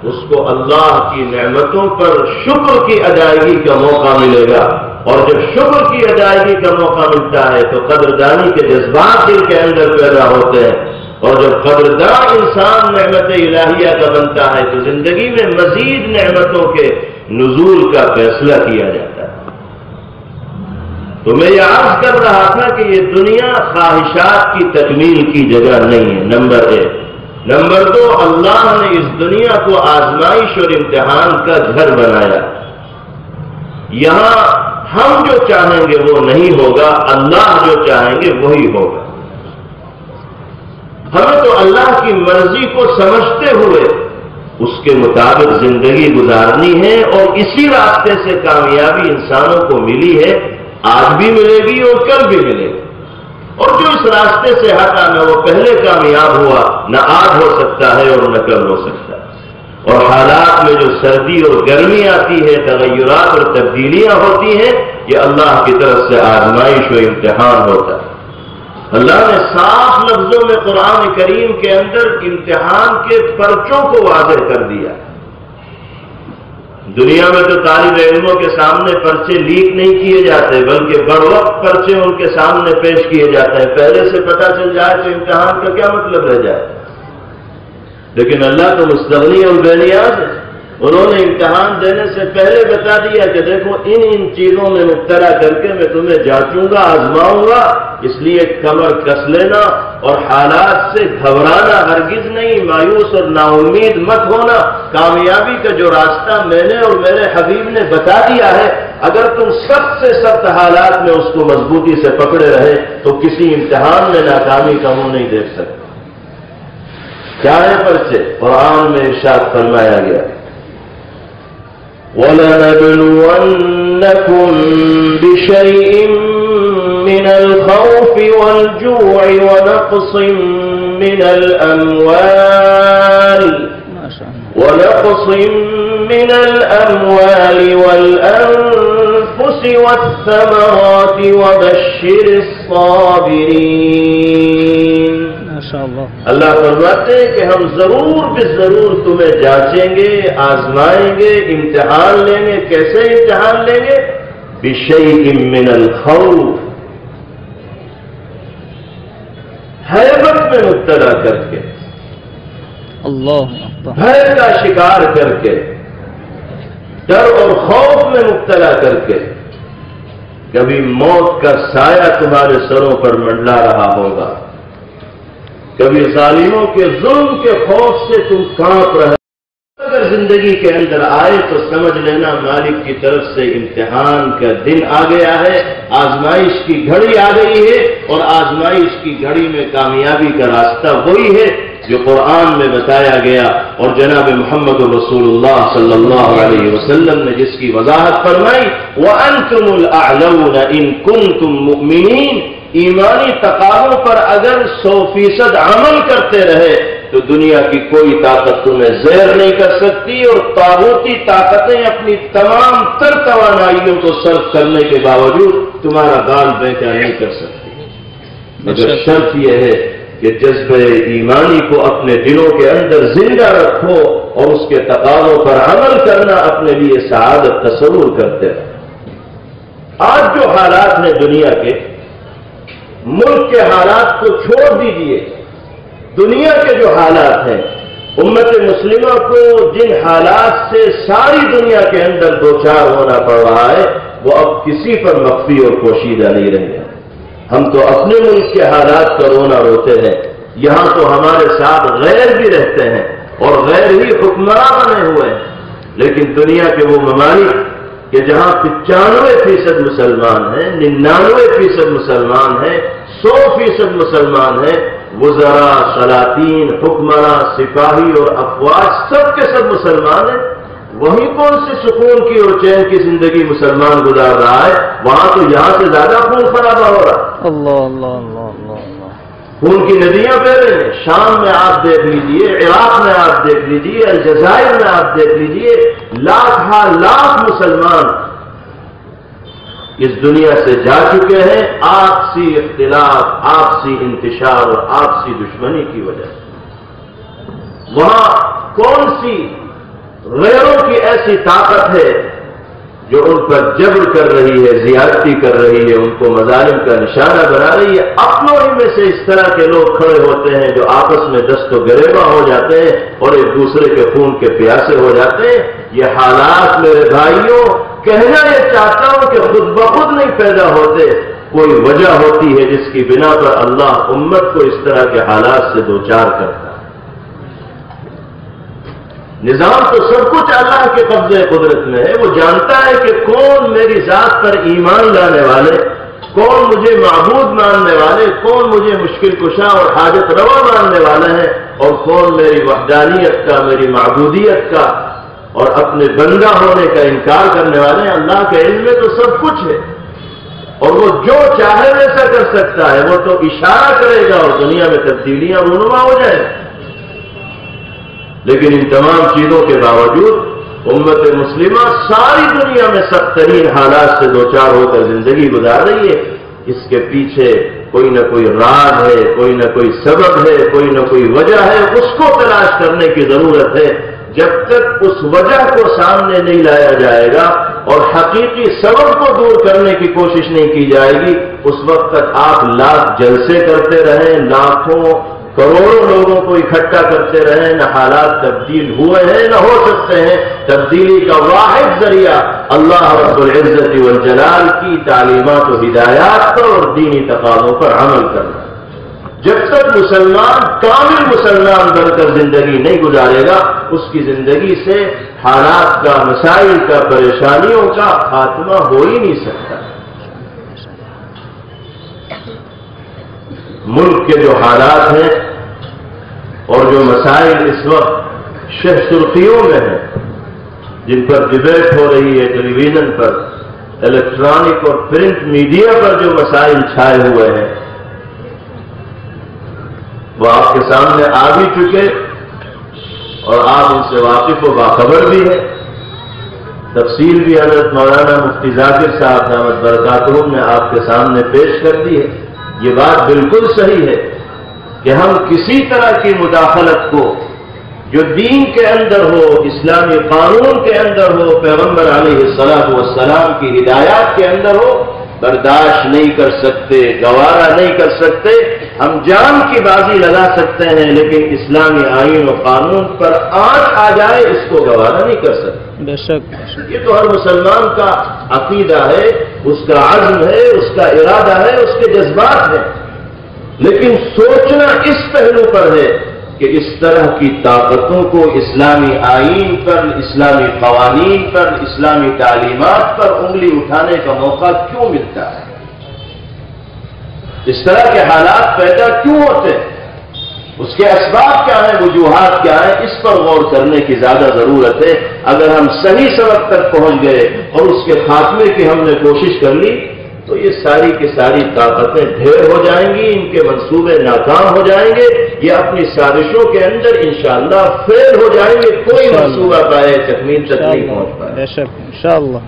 Speaker 2: اس کو اللہ کی نعمتوں پر شکر کی ادائیگی کا موقع ملے گا، اور جب شکر کی ادائیگی کا موقع ملتا ہے تو قدردانی کے جذبات دل کے اندر پیدا ہوتے ہیں، اور جب قدردان انسان نعمت الہیہ کا بنتا ہے تو زندگی میں مزید نعمتوں کے نزول کا فیصلہ کیا جاتا ہے۔ تو میں یہ عرض کر رہا تھا کہ یہ دنیا خواہشات کی تکمیل کی جگہ نہیں ہے، نمبر 1۔ نمبر 2، اللہ نے اس دنیا کو آزمائش اور امتحان کا گھر بنایا۔ یہاں ہم جو چاہیں گے وہ نہیں ہوگا، اللہ جو چاہیں گے وہی ہوگا۔ ہمیں تو اللہ کی مرضی کو سمجھتے ہوئے اس کے مطابق زندگی گزارنی ہے، اور اسی راستے سے کامیابی انسانوں کو ملی ہے، آج بھی ملے گی اور کل بھی ملے گی۔ اور جو اس راستے سے ہٹا نہ وہ پہلے کامیاب ہوا، نہ آج ہو سکتا ہے اور نہ کل ہو سکتا ہے۔ اور حالات میں جو سردی اور گرمی آتی ہے، تغیرات اور تبدیلیاں ہوتی ہیں، یہ اللہ کی طرف سے آزمائش و امتحان ہوتا ہے۔ اللہ نے صاف لفظوں میں قرآن کریم کے اندر امتحان کے پرچوں کو واضح کر دیا۔ دنیا میں تو طالب علموں کے سامنے پرچے لیک نہیں کیے جاتے، بلکہ بر وقت پرچے ان کے سامنے پیش کیے جاتے ہیں، پہلے سے پتہ چل جائے تو امتحان کا کیا مطلب رہ جائے۔ لیکن اللہ تو مستغنی اور بے نیاز ہے، انہوں نے امتحان دینے سے پہلے بتا دیا کہ دیکھو ان چیزوں میں مبتلا کر کے میں تمہیں جانچوں گا، آزماؤں گا، اس لیے کمر کس لینا اور حالات سے گھبرانا ہرگز نہیں، مایوس اور نا امید مت ہونا۔ کامیابی کا جو راستہ میں نے اور میرے حبیب نے بتا دیا ہے، اگر تم سخت سے سخت حالات میں اس کو مضبوطی سے پکڑے رہے تو کسی امتحان میں ناکامی کا منہ نہیں دیکھ سکتے۔ کیا ہے پرچے؟ قرآن میں ارشاد فرمایا گیا، وَلَنَبْلُوَنَّكُمْ بِشَيْءٍ مِّنَ الْخَوْفِ وَالْجُوعِ وَنَقْصٍ مِّنَ الْأَمْوَالِ وَالْأَنفُسِ وَالثَّمَرَاتِ وَبَشِّرِ الصَّابِرِينَ۔ اللہ فرماتے ہیں کہ ہم ضرور ضرور تمہیں جانچیں گے، آزمائیں گے، امتحان لیں گے۔ کیسے امتحان لیں گے؟ بِشَيْءٍ مِّنَ الْخَوْفِ، ہیبت میں مبتلا کر کے، اللہ بھے کا شکار کر کے، ڈر اور خوف میں مبتلا کر کے، کبھی موت کا سایہ تمہارے سروں پر منڈلا رہا ہوگا، کبھی ظالموں کے ظلم کے خوف سے تم کانپ رہے۔ اگر زندگی کے اندر آئے تو سمجھ لینا مالک کی طرف سے امتحان کا دن آ گیا ہے، آزمائش کی گھڑی آ گئی ہے، اور آزمائش کی گھڑی میں کامیابی کا راستہ وہی ہے جو قرآن میں بتایا گیا اور جناب محمد رسول اللہ صلی اللہ علیہ وسلم نے جس کی وضاحت فرمائی، وَأَنْتُمُ الْأَعْلَوْنَ إِن كُنتُم مُؤْمِنِينَ۔ ایمانی تقاضوں پر اگر 100% عمل کرتے رہے تو دنیا کی کوئی طاقت تمہیں زیر نہیں کر سکتی، اور طاغوتی طاقتیں اپنی تمام تر توانائیوں کو صرف کرنے کے باوجود تمہارا بال بیٹا نہیں کر سکتی، مگر شرط یہ ہے کہ جذبہ ایمانی کو اپنے دلوں کے اندر زندہ رکھو اور اس کے تقاضوں پر عمل کرنا اپنے لیے سعادت تصور کرتے رہو۔ آج جو حالات ہیں دنیا کے، ملک کے حالات کو چھوڑ دیجئے، دنیا کے جو حالات ہیں، امت مسلمہ کو جن حالات سے ساری دنیا کے اندر دوچار ہونا پڑ رہا ہے، وہ اب کسی پر مخفی اور پوشیدہ نہیں رہے ہیں۔ ہم تو اپنے ملک کے حالات کا رونا روتے ہیں، یہاں تو ہمارے ساتھ غیر بھی رہتے ہیں اور غیر ہی حکمراں بنے ہوئے ہیں، لیکن دنیا کے وہ ممالک کہ جہاں 95% مسلمان ہیں، 99% مسلمان ہیں، 100% مسلمان ہیں، وزراء، سلاطین، حکمراں، سپاہی اور افواج سب کے سب مسلمان ہیں، وہیں کون سے سکون کی اور چین کی زندگی مسلمان گزار رہا ہے؟ وہاں تو یہاں سے زیادہ خون خرابہ ہو رہا ہے۔ اللہ اللہ اللہ اللہ، خون کی ندیاں بہ رہی ہیں۔ شام میں آپ دیکھ لیجئے، عراق میں آپ دیکھ لیجئے، الجزائر میں آپ دیکھ لیجئے، لاکھ مسلمان اس دنیا سے جا چکے ہیں آپسی اختلاف، آپسی انتشار اور آپسی دشمنی کی وجہ سے۔ وہاں کون سی غیروں کی ایسی طاقت ہے جو ان پر جبر کر رہی ہے، زیادتی کر رہی ہے، ان کو مظالم کا نشانہ بنا رہی ہے؟ اپنوں ہی میں سے اس طرح کے لوگ کھڑے ہوتے ہیں جو آپس میں دست و گریباں ہو جاتے ہیں اور ایک دوسرے کے خون کے پیاسے ہو جاتے ہیں۔ یہ حالات میرے بھائیوں، کہنا یہ چاہتا ہوں کہ خود بخود نہیں پیدا ہوتے، کوئی وجہ ہوتی ہے جس کی بنا پر اللہ امت کو اس طرح کے حالات سے دوچار کرتا ہے۔ نظام تو سب کچھ اللہ کے قبضے قدرت میں ہے، وہ جانتا ہے کہ کون میری ذات پر ایمان لانے والے، کون مجھے معبود ماننے والے، کون مجھے مشکل کشا اور حاجت روا ماننے والے ہیں، اور کون میری وحدانیت کا، میری معبودیت کا اور اپنے بندہ ہونے کا انکار کرنے والے ہیں۔ اللہ کے علم میں تو سب کچھ ہے، اور وہ جو چاہے ویسا کر سکتا ہے، وہ تو اشارہ کرے گا اور دنیا میں تبدیلیاں رونما ہو جائیں۔ لیکن ان تمام چیزوں کے باوجود امت مسلمہ ساری دنیا میں سخت ترین حالات سے دوچار ہو کر زندگی گزار رہی ہے۔ اس کے پیچھے کوئی نہ کوئی راز ہے، کوئی نہ کوئی سبب ہے، کوئی نہ کوئی وجہ ہے، اس کو تلاش کرنے کی ضرورت ہے۔ جب تک اس وجہ کو سامنے نہیں لایا جائے گا اور حقیقی سبب کو دور کرنے کی کوشش نہیں کی جائے گی، اس وقت تک آپ لاکھ جلسے کرتے رہیں، لاکھوں کروڑوں لوگوں کو اکٹھا کرتے رہیں، نہ حالات تبدیل ہوئے ہیں نہ ہو سکتے ہیں۔ تبدیلی کا واحد ذریعہ اللہ رب العزت والجلال کی تعلیمات و ہدایات پر اور دینی تقاضوں پر عمل کرنا۔ جب تک مسلمان کامل مسلمان بن کر زندگی نہیں گزارے گا، اس کی زندگی سے حالات کا، مسائل کا، پریشانیوں کا خاتمہ ہو ہی نہیں سکتا۔ ملک کے جو حالات ہیں اور جو مسائل اس وقت شہ سرخیوں میں ہیں، جن پر ڈبیٹ ہو رہی ہے ٹیلی ویژن پر، الیکٹرانک اور پرنٹ میڈیا پر جو مسائل چھائے ہوئے ہیں، وہ آپ کے سامنے آ بھی چکے اور آپ ان سے واقف و باخبر بھی ہیں۔ تفصیل بھی حضرت مولانا مفتی ذاکر صاحب دامت برکاتہ نے آپ کے سامنے پیش کر دی ہے۔ یہ بات بالکل صحیح ہے کہ ہم کسی طرح کی مداخلت کو جو دین کے اندر ہو، اسلامی قانون کے اندر ہو، پیغمبر علیہ الصلوۃ والسلام کی ہدایات کے اندر ہو، برداشت نہیں کر سکتے، گوارا نہیں کر سکتے۔ ہم جان کی بازی لگا سکتے ہیں لیکن اسلامی آئین و قانون پر آنچ آ جائے اس کو گوارا نہیں کر سکتے۔
Speaker 3: بے شک
Speaker 2: یہ تو ہر مسلمان کا عقیدہ ہے، اس کا عزم ہے، اس کا ارادہ ہے، اس کے جذبات ہیں، لیکن سوچنا اس پہلو پر ہے کہ اس طرح کی طاقتوں کو اسلامی آئین پر، اسلامی قوانین پر، اسلامی تعلیمات پر انگلی اٹھانے کا موقع کیوں ملتا ہے؟ اس طرح کے حالات پیدا کیوں ہوتے ہیں؟ اس کے اسباب کیا ہیں، وجوہات کیا ہیں؟ اس پر غور کرنے کی زیادہ ضرورت ہے۔ اگر ہم صحیح سبب تک پہنچ گئے اور اس کے خاتمے کی ہم نے کوشش کر لی تو یہ ساری کی ساری طاقتیں ڈھیر ہو جائیں گی، ان کے منصوبے ناکام ہو جائیں گے، یہ اپنی سازشوں کے اندر انشاءاللہ فیل ہو جائیں گے، کوئی منصوبہ پائے تکمیل تک نہیں پہنچ پائے۔
Speaker 3: بے شک انشاءاللہ۔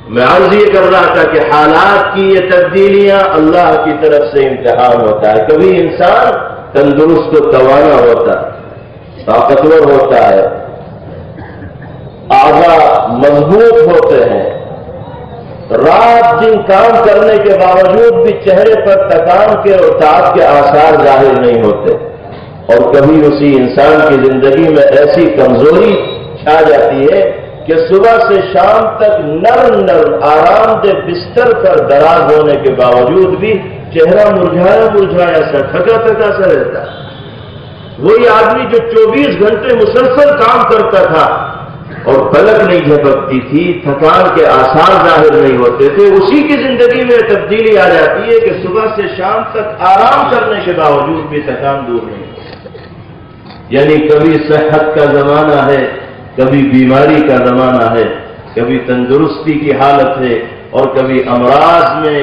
Speaker 2: میں عرض یہ کر رہا تھا کہ حالات کی یہ تبدیلیاں اللہ کی طرف سے امتحان ہوتا ہے۔ کبھی انسان تندرست و توانا ہوتا ہے، طاقتور ہوتا ہے، اعضاء مضبوط ہوتے ہیں، رات دن کام کرنے کے باوجود بھی چہرے پر تکان کے اور تاب کے آثار ظاہر نہیں ہوتے، اور کبھی اسی انسان کی زندگی میں ایسی کمزوری چھا جاتی ہے کہ صبح سے شام تک نرم نرم آرام دہ بستر پر دراز ہونے کے باوجود بھی چہرہ مرجھایا مرجھایا سا، تھکا تھکا سا رہتا ہے۔ وہی آدمی جو 24 گھنٹے مسلسل کام کرتا تھا اور پلک نہیں جھپکتی تھی، تھکان کے آثار ظاہر نہیں ہوتے تھے، اسی کی زندگی میں تبدیلی آ جاتی ہے کہ صبح سے شام تک آرام کرنے کے باوجود بھی تھکان دور نہیں ہوتی۔ یعنی کبھی صحت کا زمانہ ہے، کبھی بیماری کا زمانہ ہے، کبھی تندرستی کی حالت ہے اور کبھی امراض میں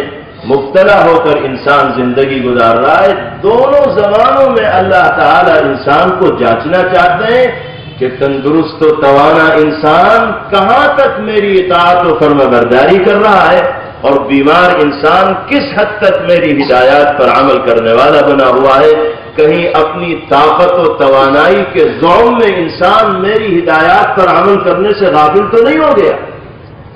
Speaker 2: مبتلا ہو کر انسان زندگی گزار رہا ہے۔ دونوں زمانوں میں اللہ تعالی انسان کو جانچنا چاہتے ہیں کہ تندرست و توانا انسان کہاں تک میری اطاعت و فرمانبرداری کر رہا ہے، اور بیمار انسان کس حد تک میری ہدایات پر عمل کرنے والا بنا ہوا ہے۔ کہیں اپنی طاقت و توانائی کے ذوم میں انسان میری ہدایات پر عمل کرنے سے غافل تو نہیں ہو گیا؟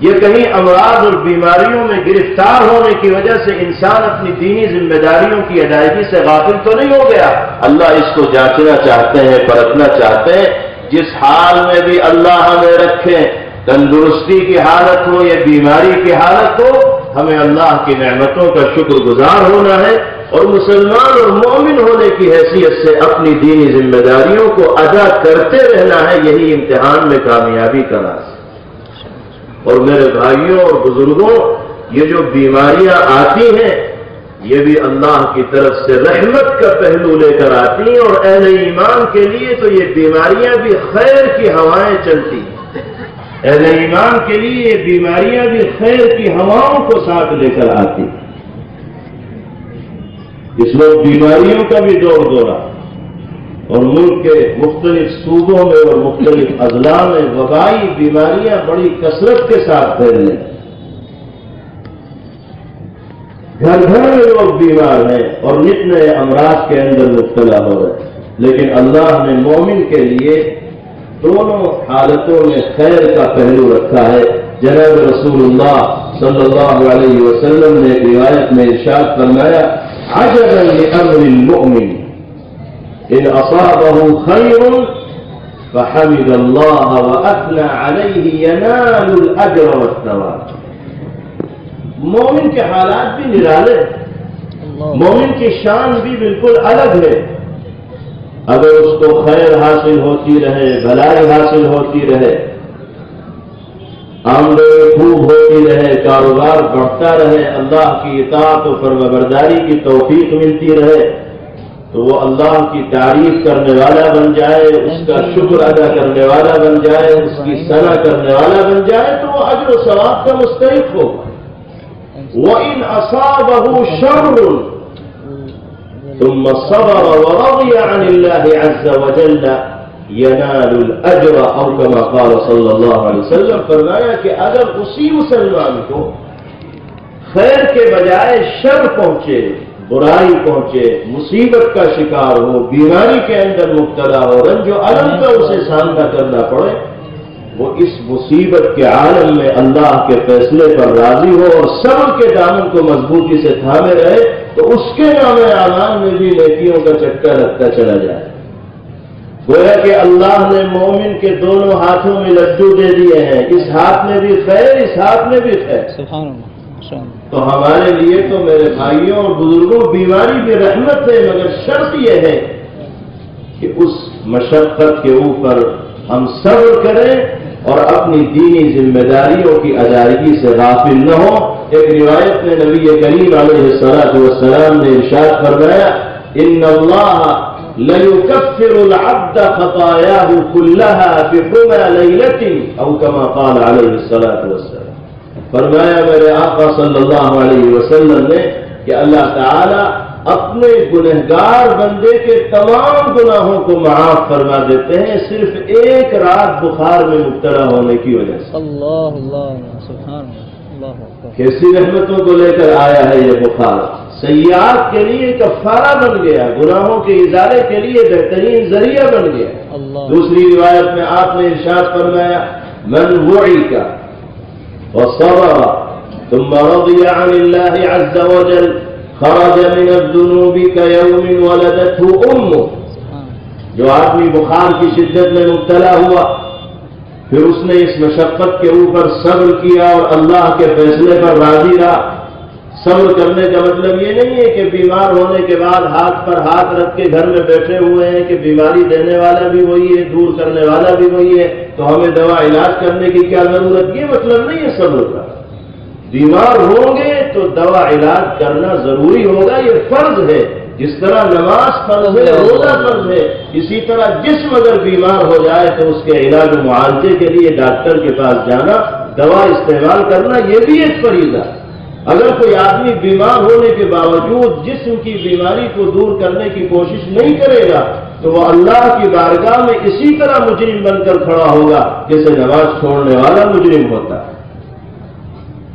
Speaker 2: یہ کہیں امراض اور بیماریوں میں گرفتار ہونے کی وجہ سے انسان اپنی دینی ذمہ داریوں کی ادائیگی سے غافل تو نہیں ہو گیا؟ اللہ اس کو جانچنا چاہتے ہیں، پرکھنا چاہتے ہیں۔ جس حال میں بھی اللہ ہمیں رکھے، تندرستی کی حالت ہو یا بیماری کی حالت ہو، ہمیں اللہ کی نعمتوں کا شکر گزار ہونا ہے اور مسلمان اور مومن ہونے کی حیثیت سے اپنی دینی ذمہ داریوں کو ادا کرتے رہنا ہے۔ یہی امتحان میں کامیابی کا راز ہے۔ اور میرے بھائیوں اور بزرگوں، یہ جو بیماریاں آتی ہیں یہ بھی اللہ کی طرف سے رحمت کا پہلو لے کر آتی ہیں، اور اہل ایمان کے لیے تو یہ بیماریاں بھی خیر کی ہوائیں چلتی ہیں۔ اہل ایمان کے لیے یہ بیماریاں بھی خیر کی ہواؤں کو ساتھ لے کر آتی ہیں۔ اس وقت بیماریوں کا بھی دور دورہ، اور ملک کے مختلف صوبوں میں اور مختلف اضلاع میں وبائی بیماریاں بڑی کثرت کے ساتھ پھیل رہی ہیں۔ گھر گھر میں لوگ بیمار ہیں اور نت نئے امراض کے اندر مبتلا ہو رہے ہیں، لیکن اللہ نے مومن کے لیے دونوں حالتوں میں خیر کا پہلو رکھا ہے۔ جناب رسول اللہ صلی اللہ علیہ وسلم نے روایت میں ارشاد فرمایا، عجبا لامر المؤمن ان اصابه خیر فحمد اللہ واثنى علیہ ینال الاجر والثواب۔ مومن کے حالات بھی نرالے، مومن کی شان بھی بالکل الگ ہے۔ اگر اس کو خیر حاصل ہوتی رہے، بھلائی حاصل ہوتی رہے، آمدنی خوب ہوتی رہے، کاروبار بڑھتا رہے، اللہ کی اطاعت و فرمانبرداری کی توفیق ملتی رہے، تو وہ اللہ کی تعریف کرنے والا بن جائے، اس کا شکر ادا کرنے والا بن جائے، اس کی ثنا کرنے والا بن جائے، تو وہ اجر و ثواب کا مستحق ہوگا۔ وَإِنْ أَصَابَهُ شَرٌّ ثُمَّ صَبَرَ وَرَضِيَ عَنِ اللَّهِ عَزَّ وَجَلَّ يَنَالُ الْأَجْرَ أَوْ كَمَا قَالَ صلی اللہ علیہ وسلم۔ فرمایا کہ اگر اسی مسلمان کو خیر کے بجائے شر پہنچے، برائی پہنچے، مصیبت کا شکار ہو، بیماری کے اندر مبتلا ہو، رنج و الم کا اسے سامنا کرنا پڑے، وہ اس مصیبت کے عالم میں اللہ کے فیصلے پر راضی ہو اور صبر کے دامن کو مضبوطی سے تھامے رہے، تو اس کے نام اعمال میں بھی نیکیوں کا چکا لگتا چلا جائے۔ گویا کہ اللہ نے مومن کے دونوں ہاتھوں میں لڈو دے دیے ہیں، اس ہاتھ میں بھی خیر، اس ہاتھ میں بھی خیر۔
Speaker 3: سبحان اللہ۔
Speaker 2: تو ہمارے لیے تو میرے بھائیوں اور بزرگوں بیماری بھی رحمت ہے، مگر شرط یہ ہے کہ اس مشقت کے اوپر ہم صبر کریں اور اپنی دینی ذمہ داریوں کی ادائیگی سے غافل نہ ہو۔ ایک روایت میں نبی کریم علیہ الصلوۃ والسلام نے ارشاد فرمایا، ان اللہ لَيُكَفِّرُ الْعَبْدَ خَطَايَاهُ كُلَّهَا بِحُمَى لَيْلَةٍ أَوْ كَمَا قَالَ عَلَيْهِ الصَّلَاةُ وَالسَّلَامُ۔ فرمایا میرے آقا صلی اللہ علیہ وسلم نے کہ اللہ تعالی اپنے گنہگار بندے کے تمام گناہوں کو معاف فرما دیتے ہیں صرف ایک رات بخار میں مبتلا ہونے کی وجہ سے۔
Speaker 3: اللہ اللہ سبحان اللہ۔
Speaker 2: کیسی رحمتوں کو لے کر آیا ہے یہ بخار، سیئات کے لیے کفارہ بن گیا، گناہوں کے ازالے کے لیے بہترین ذریعہ بن گیا۔ دوسری روایت میں آپ نے ارشاد فرمایا، من وعیک وصبر ثم رضی عن اللہ عز وجل خرج من الذنوب كيوم ولدته امه۔ جو آدمی بخار کی شدت میں مبتلا ہوا، پھر اس نے اس مشقت کے اوپر صبر کیا اور اللہ کے فیصلے پر راضی رہا۔ صبر کرنے کا مطلب یہ نہیں ہے کہ بیمار ہونے کے بعد ہاتھ پر ہاتھ رکھ کے گھر میں بیٹھے ہوئے ہیں کہ بیماری دینے والا بھی وہی ہے، دور کرنے والا بھی وہی ہے، تو ہمیں دوا علاج کرنے کی کیا ضرورت، یہ مطلب نہیں ہے صبر کا۔ بیمار ہوں گے تو دوا علاج کرنا ضروری ہوگا، یہ فرض ہے۔ جس طرح نماز فرض ہے، روزہ فرض ہے، اسی طرح جسم اگر بیمار ہو جائے تو اس کے علاج و معالجے کے لیے ڈاکٹر کے پاس جانا، دوا استعمال کرنا، یہ بھی ایک فریضہ ہے۔ اگر کوئی آدمی بیمار ہونے کے باوجود جسم کی بیماری کو دور کرنے کی کوشش نہیں کرے گا تو وہ اللہ کی بارگاہ میں اسی طرح مجرم بن کر کھڑا ہوگا جیسے نماز چھوڑنے والا مجرم ہوتا ہے،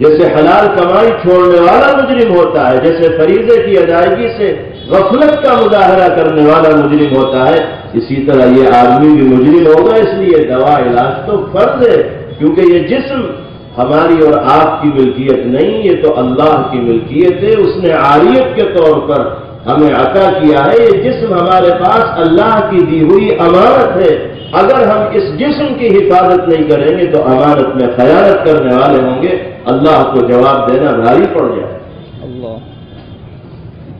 Speaker 2: جیسے حلال کمائی چھوڑنے والا مجرم ہوتا ہے، جیسے فریضے کی ادائیگی سے غفلت کا مظاہرہ کرنے والا مجرم ہوتا ہے، اسی طرح یہ آدمی بھی مجرم ہوگا۔ اس لیے دوا علاج تو فرض ہے، کیونکہ یہ جسم ہماری اور آپ کی ملکیت نہیں، یہ تو اللہ کی ملکیت ہے، اس نے عاریت کے طور پر ہمیں عطا کیا ہے۔ یہ جسم ہمارے پاس اللہ کی دی ہوئی امانت ہے، اگر ہم اس جسم کی حفاظت نہیں کریں گے تو امانت میں خیانت کرنے والے ہوں گے، اللہ کو جواب دینا بھاری پڑ جائے۔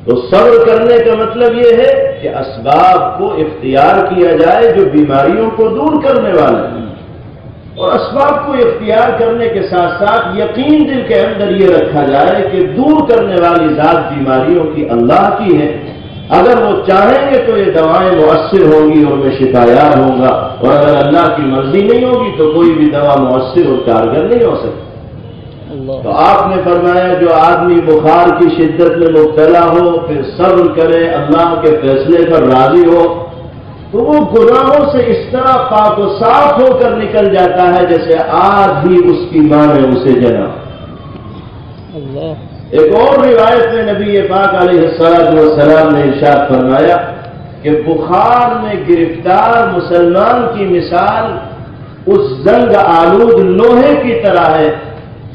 Speaker 2: تو صبر کرنے کا مطلب یہ ہے کہ اسباب کو اختیار کیا جائے جو بیماریوں کو دور کرنے والے ہیں، اور اسباب کو اختیار کرنے کے ساتھ ساتھ یقین دل کے اندر یہ رکھا جائے کہ دور کرنے والی ذات بیماریوں کی اللہ کی ہے۔ اگر وہ چاہیں گے تو یہ دوائیں مؤثر ہوں گی اور میں شفایاب ہوں گا، اور اگر اللہ کی مرضی نہیں ہوگی تو کوئی بھی دوا مؤثر اور کارگر نہیں ہو سکتی۔ تو آپ نے فرمایا جو آدمی بخار کی شدت میں مبتلا ہو پھر صبر کرے، اللہ کے فیصلے پر راضی ہو، تو وہ گناہوں سے اس طرح پاک و صاف ہو کر نکل جاتا ہے جیسے آج ہی اس کی ماں نے اسے جنا۔ ایک اور روایت میں نبی پاک علیہ السلام نے ارشاد فرمایا کہ بخار میں گرفتار مسلمان کی مثال اس زنگ آلود لوہے کی طرح ہے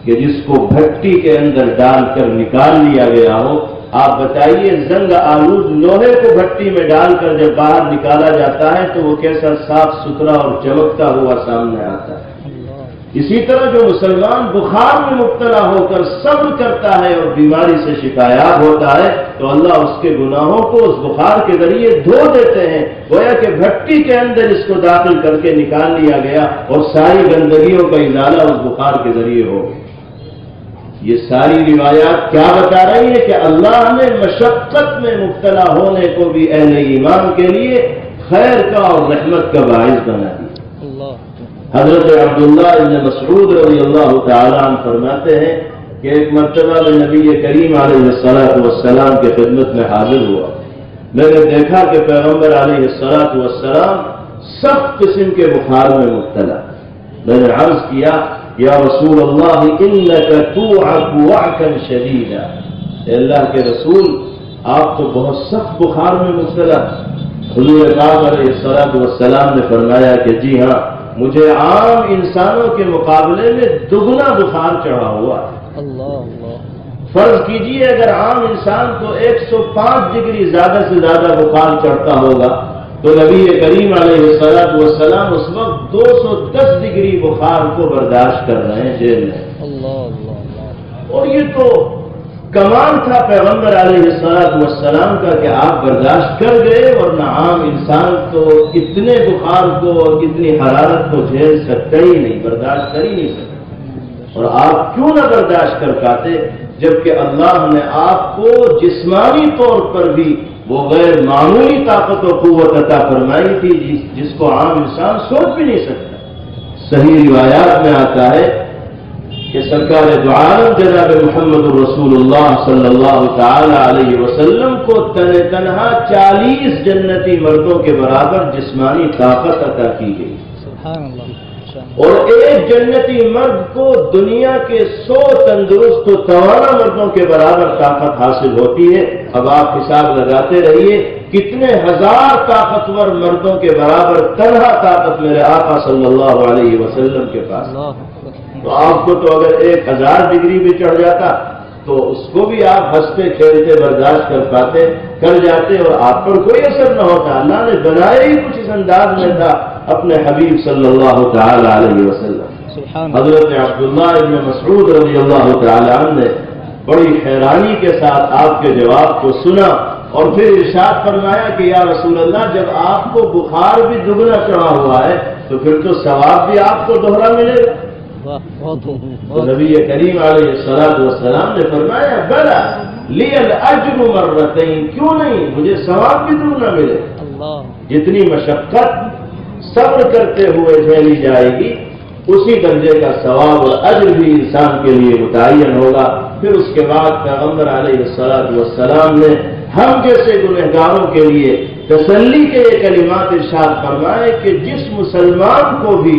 Speaker 2: کہ جس کو بھٹی کے اندر ڈال کر نکال لیا گیا ہو۔ آپ بتائیے زنگ آلود لوہے کو بھٹی میں ڈال کر جب باہر نکالا جاتا ہے تو وہ کیسا صاف ستھرا اور چمکتا ہوا سامنے آتا ہے۔ اسی طرح جو مسلمان بخار میں مبتلا ہو کر صبر کرتا ہے اور بیماری سے شکایات ہوتا ہے تو اللہ اس کے گناہوں کو اس بخار کے ذریعے دھو دیتے ہیں، گویا کہ بھٹی کے اندر اس کو داخل کر کے نکال لیا گیا اور ساری گندگیوں کا ازالہ اس بخار کے ذریعے ہو گیا۔ یہ ساری روایات کیا بتا رہی ہے کہ اللہ نے مشقت میں مبتلا ہونے کو بھی اہل ایمان کے لیے خیر کا اور رحمت کا باعث بنا دیا۔ حضرت عبداللہ ابن مسعود رضی اللہ تعالیٰ عنہ فرماتے ہیں کہ ایک مرتبہ میں نبی کریم علیہ السلام کے خدمت میں حاضر ہوا۔ میں نے دیکھا کہ پیغمبر علیہ السلام سخت قسم کے بخار میں مبتلا۔ میں نے عرض کیا یا رسول اللہ انک توعک وعکا شدیدا، اے اللہ کے رسول آپ تو بہت سخت بخار میں مبتلا۔ حضور پاک علیہ السلام نے فرمایا کہ جی ہاں، مجھے عام انسانوں کے مقابلے میں دگنا بخار چڑھا ہوا ہے۔ فرض کیجئے اگر عام انسان کو 105 ڈگری زیادہ سے زیادہ بخار چڑھتا ہوگا تو نبی کریم علیہ السلام اس وقت 210 ڈگری بخار کو برداشت کر رہے ہیں جیل میں۔ اور یہ تو کمال تھا پیغمبر علیہ السلام کا کہ آپ برداشت کر گئے، ورنہ عام انسان تو اتنے بخار کو اور اتنی حرارت کو جھیل سکتا ہی نہیں، برداشت کر ہی نہیں سکتا۔ اور آپ کیوں نہ برداشت کر پاتے جبکہ اللہ نے آپ کو جسمانی طور پر بھی وہ غیر معمولی طاقت و قوت عطا فرمائی تھی جس کو عام انسان سوچ بھی نہیں سکتا۔ صحیح روایات میں آتا ہے کہ سرکار دو عالم جناب محمد رسول اللہ صلی اللہ تعالی علیہ وسلم کو تنہا 40 جنتی مردوں کے برابر جسمانی طاقت عطا کی گئی، اور ایک جنتی مرد کو دنیا کے 100 تندرست و توانا مردوں کے برابر طاقت حاصل ہوتی ہے۔ اب آپ حساب لگاتے رہیے کتنے ہزار طاقتور مردوں کے برابر تنہا طاقت میرے آقا صلی اللہ علیہ وسلم کے پاس۔ تو آپ کو تو اگر 1000 ڈگری بھی چڑھ جاتا تو اس کو بھی آپ ہنستے کھیلتے برداشت کر جاتے اور آپ پر کوئی اثر نہ ہوتا۔ اللہ نے بنایا ہی کچھ اس انداز میں تھا اپنے حبیب صلی اللہ تعالی علیہ وسلم۔ حضرت عبداللہ ابن مسعود رضی اللہ تعالی عنہ نے بڑی حیرانی کے ساتھ آپ کے جواب کو سنا اور پھر ارشاد فرمایا کہ یا رسول اللہ جب آپ کو بخار بھی دگنا چڑھا ہوا ہے تو پھر تو ثواب بھی آپ کو دوہرا ملے گا۔ تو نبی کریم علیہ السلام نے فرمایا بلا لی الاجر مرتین، کیوں نہیں، مجھے ثواب بھی دگنا ملے۔ جتنی مشقت صبر کرتے ہوئے جھیلی جائے گی اسی درجے کا ثواب اور اجر بھی انسان کے لیے متعین ہوگا۔ پھر اس کے بعد پیغمبر علیہ السلام نے ہم جیسے گنہگاروں کے لیے تسلی کے یہ کلمات ارشاد فرمائے کہ جس مسلمان کو بھی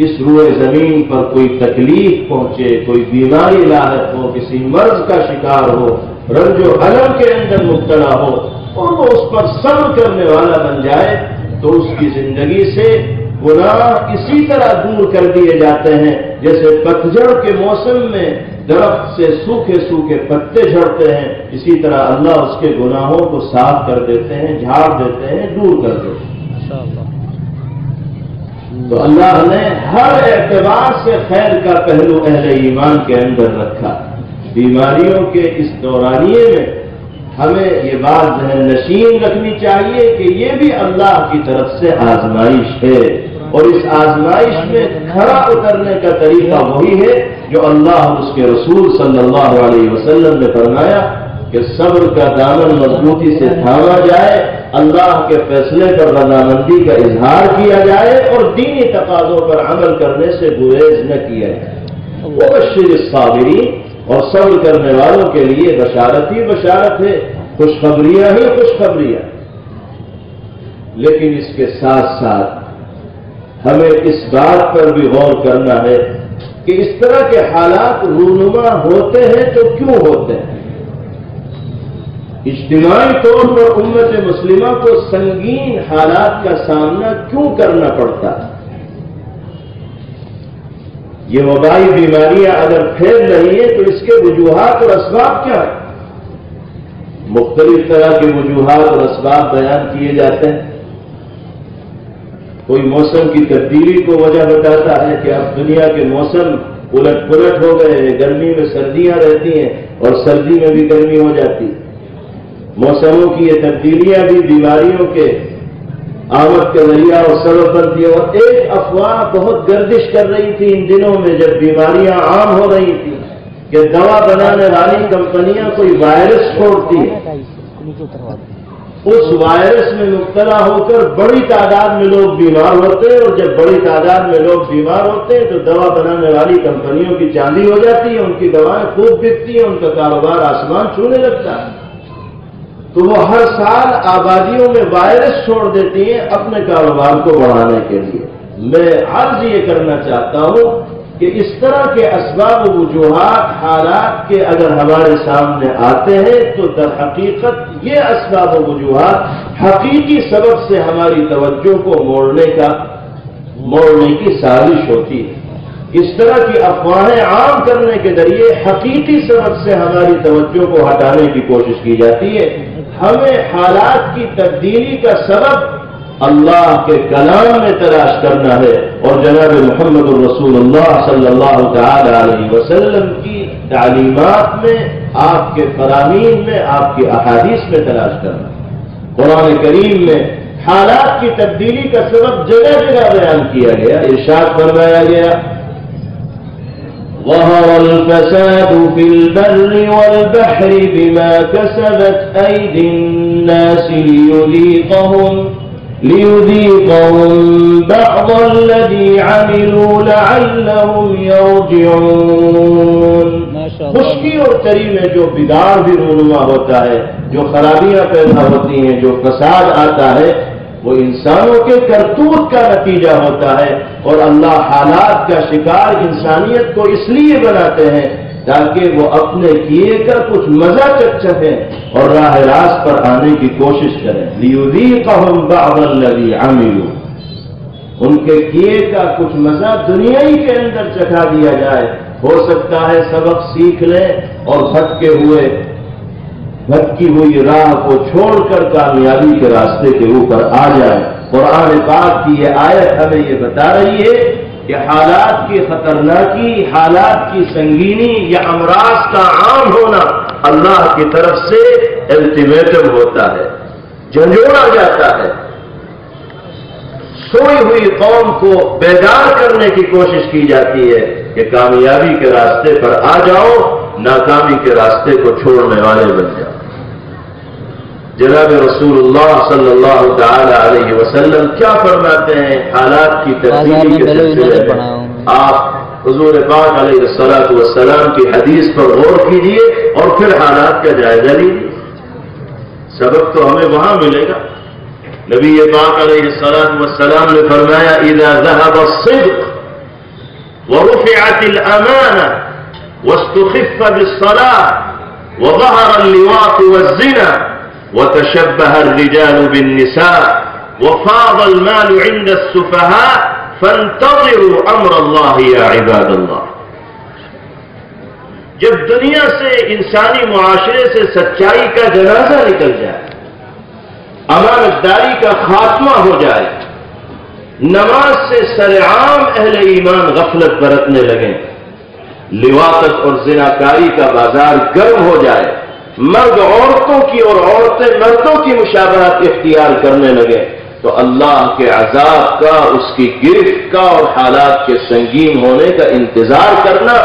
Speaker 2: اس روئے زمین پر کوئی تکلیف پہنچے، کوئی بیماری لاحق ہو، کسی مرض کا شکار ہو، رنج و الم کے اندر مبتلا ہو اور وہ اس پر صبر کرنے والا بن جائے تو اس کی زندگی سے گناہ اسی طرح دور کر دیے جاتے ہیں جیسے پتجھڑ کے موسم میں درخت سے سوکھے سوکھے پتے جھڑتے ہیں، اسی طرح اللہ اس کے گناہوں کو صاف کر دیتے ہیں، جھاڑ دیتے ہیں، دور کر دیتے ہیں۔ تو اللہ نے ہر اعتبار سے خیر کا پہلو اہل ایمان کے اندر رکھا۔ بیماریوں کے اس دورانیے میں ہمیں یہ بات ذہن نشین رکھنی چاہیے کہ یہ بھی اللہ کی طرف سے آزمائش ہے، اور اس آزمائش میں کھڑا اترنے کا طریقہ وہی ہے جو اللہ اور اس کے رسول صلی اللہ علیہ وسلم نے فرمایا کہ صبر کا دامن مضبوطی سے تھاما جائے، اللہ کے فیصلے پر رضامندی کا اظہار کیا جائے اور دینی تقاضوں پر عمل کرنے سے گریز نہ کیا جائے۔ وبشر الصابرین، اور صبر کرنے والوں کے لیے بشارت ہی بشارت ہے، خوشخبریاں ہی خوشخبریاں۔ لیکن اس کے ساتھ ساتھ ہمیں اس بات پر بھی غور کرنا ہے کہ اس طرح کے حالات رونما ہوتے ہیں تو کیوں ہوتے ہیں؟ اجتماعی طور پر امت مسلمہ کو سنگین حالات کا سامنا کیوں کرنا پڑتا ہے؟ یہ وبائی بیماریاں اگر پھیل رہی ہیں تو اس کے وجوہات اور اسباب کیا ہیں؟ مختلف طرح کے وجوہات اور اسباب بیان کیے جاتے ہیں۔ کوئی موسم کی تبدیلی کو وجہ بتاتا ہے کہ اب دنیا کے موسم الٹ پلٹ ہو گئے ہیں، گرمی میں سردیاں رہتی ہیں اور سردی میں بھی گرمی ہو جاتی ہے۔ موسموں کی یہ تبدیلیاں بھی بیماریوں کے آمد کا ذریعہ اور سبب بنتی ہے۔ اور ایک افواہ بہت گردش کر رہی تھی ان دنوں میں جب بیماریاں عام ہو رہی تھیں کہ دوا بنانے والی کمپنیاں کوئی وائرس چھوڑتی ہے، اس وائرس میں مبتلا ہو کر بڑی تعداد میں لوگ بیمار ہوتے ہیں، اور جب بڑی تعداد میں لوگ بیمار ہوتے ہیں تو دوا بنانے والی کمپنیوں کی چاندی ہو جاتی ہے، ان کی دوائیں خوب بکتی ہیں، ان کا کاروبار آسمان چھونے لگتا ہے۔ تو وہ ہر سال آبادیوں میں وائرس چھوڑ دیتی ہیں اپنے کاروبار کو بڑھانے کے لیے۔ میں عرض یہ کرنا چاہتا ہوں کہ اس طرح کے اسباب و وجوہات حالات کے اگر ہمارے سامنے آتے ہیں تو در حقیقت یہ اسباب و وجوہات حقیقی سبب سے ہماری توجہ کو موڑنے کی سازش ہوتی ہے۔ اس طرح کی افواہیں عام کرنے کے ذریعے حقیقی سبب سے ہماری توجہ کو ہٹانے کی کوشش کی جاتی ہے۔ ہمیں حالات کی تبدیلی کا سبب اللہ کے کلام میں تلاش کرنا ہے اور جناب محمد الرسول اللہ صلی اللہ تعالی علیہ وسلم کی تعلیمات میں، آپ کے فرامین میں، آپ کی احادیث میں تلاش کرنا ہے۔ قرآن کریم میں حالات کی تبدیلی کا سبب جگہ جگہ بیان کیا گیا، ارشاد فرمایا گیا ظهر الفساد في البر والبحر بما كسبت أيدي الناس ليذيقهم بعض الذي عملوا لعلهم يرجعون۔ خشکی اور تری میں جو بگاڑ بھی رونما ہوتا ہے، جو خرابیاں پیدا ہوتی ہیں، جو فساد آتا ہے، وہ انسانوں کے کرتوت کا نتیجہ ہوتا ہے، اور اللہ حالات کا شکار انسانیت کو اس لیے بناتے ہیں تاکہ وہ اپنے کیے کا کچھ مزہ چکھیں اور راہ راست پر آنے کی کوشش کریں۔ لِيُذِيقَهُمْ بَعْضَ الَّذِي عَمِلُوا، ان کے کیے کا کچھ مزہ دنیا ہی کے اندر چکھا دیا جائے۔ ہو سکتا ہے سبق سیکھ لیں اور بھٹکی ہوئی راہ کو چھوڑ کر کامیابی کے راستے کے اوپر آ جائے۔ قرآن پاک کی یہ آیت ہمیں یہ بتا رہی ہے کہ حالات کی خطرناکی، حالات کی سنگینی یا امراض کا عام ہونا اللہ کی طرف سے الٹیمیٹم ہوتا ہے، جھنجھوڑا جاتا ہے۔ سوئی ہوئی قوم کو بیدار کرنے کی کوشش کی جاتی ہے کہ کامیابی کے راستے پر آ جاؤ، ناکامی کے راستے کو چھوڑنے والے بن جاؤ۔ جناب رسول اللہ صلی اللہ تعالی علیہ وسلم کیا فرماتے ہیں حالات کی تبدیلی کے سلسلے میں؟ آپ حضور پاک علیہ الصلوۃ والسلام کی حدیث پر غور کیجئے اور پھر حالات کا جائزہ لیجیے، سبب تو ہمیں وہاں ملے گا۔ نبی پاک علیہ الصلوۃ والسلام نے فرمایا اذا ذهب الصدق ورفعت الامانه واستخف بالصلاة وظهر اللواط والزنا وتشبه الرجال بالنساء وفاض المال عند السفهاء فانتظروا امر الله يا عباد الله۔ جب دنیا سے، انسانی معاشرے سے سچائی کا جنازہ نکل جائے، امانت داری کا خاتمہ ہو جائے، نماز سے سرعام اہل ایمان غفلت برتنے لگیں، لواطت اور زناکاری کا بازار گرم ہو جائے، مرد عورتوں کی اور عورتیں مردوں کی مشابہت اختیار کرنے لگے، تو اللہ کے عذاب کا، اس کی گرفت کا اور حالات کے سنگین ہونے کا انتظار کرنا،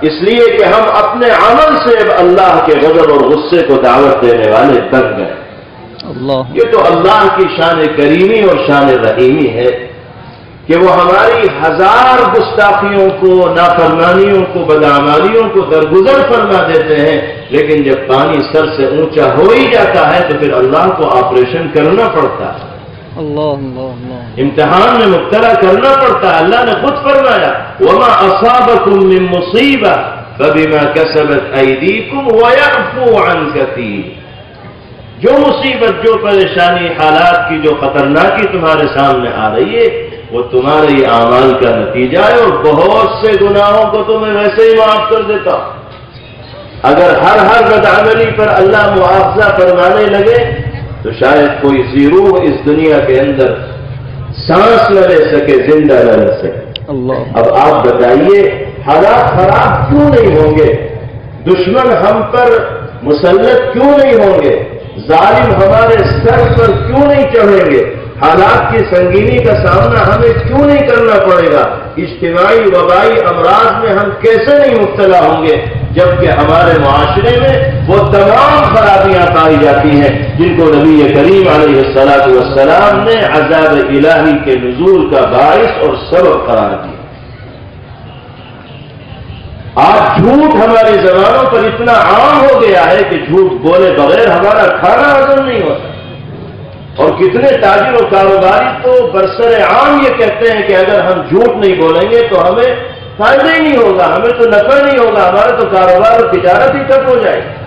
Speaker 2: اس لیے کہ ہم اپنے عمل سے اللہ کے غضب اور غصے کو دعوت دینے والے بن گئے۔ یہ تو اللہ کی شان کریمی اور شان رحیمی ہے کہ وہ ہماری ہزار گستاخیوں کو، نافرمانیوں کو، بدعمالیوں کو درگزر فرما دیتے ہیں، لیکن جب پانی سر سے اونچا ہو ہی جاتا ہے تو پھر اللہ کو آپریشن کرنا پڑتا ہے۔
Speaker 3: اللہ اللہ اللہ
Speaker 2: امتحان میں مبتلا کرنا پڑتا ہے. اللہ نے خود فرمایا وَمَا أَصَابَكُم مِّن مُّصِيبَةٍ فَبِمَا كَسَبَتْ أَيْدِيكُمْ وَيَعْفُو عَن كَثِيرٍ. جو مصیبت، جو پریشانی، حالات کی جو خطرناکی تمہارے سامنے آ رہی ہے وہ تمہارے ہی اعمال کا نتیجہ ہے، اور بہت سے گناہوں کو تو میں ویسے ہی معاف کر دیتا ہوں. اگر ہر بدعملی پر اللہ مواخذہ فرمانے لگے تو شاید کوئی سی روح اس دنیا کے اندر سانس نہ لے سکے، زندہ نہ رہ سکے.
Speaker 3: اللہ
Speaker 2: اب آپ بتائیے حالات خراب کیوں نہیں ہوں گے؟ دشمن ہم پر مسلط کیوں نہیں ہوں گے؟ ظالم ہمارے سر پر کیوں نہیں چڑھیں گے؟ حالات کی سنگینی کا سامنا ہمیں کیوں نہیں کرنا پڑے گا؟ اجتماعی وبائی امراض میں ہم کیسے نہیں مبتلا ہوں گے جبکہ ہمارے معاشرے میں وہ تمام خرابیاں پائی جاتی ہیں جن کو نبی کریم علیہ الصلوۃ والسلام نے عذاب الہی کے نزول کا باعث اور سبب قرار دیا. آج جھوٹ ہماری زبانوں پر اتنا عام ہو گیا ہے کہ جھوٹ بولے بغیر ہمارا کھانا ہضم نہیں ہوتا. اور کتنے تاجر و کاروباری تو برسر عام یہ کہتے ہیں کہ اگر ہم جھوٹ نہیں بولیں گے تو ہمیں فائدہ ہی نہیں ہوگا، ہمیں تو نفع نہیں ہوگا، ہمارا تو کاروبار اور تجارت ہی ٹھپ ہو جائے گی.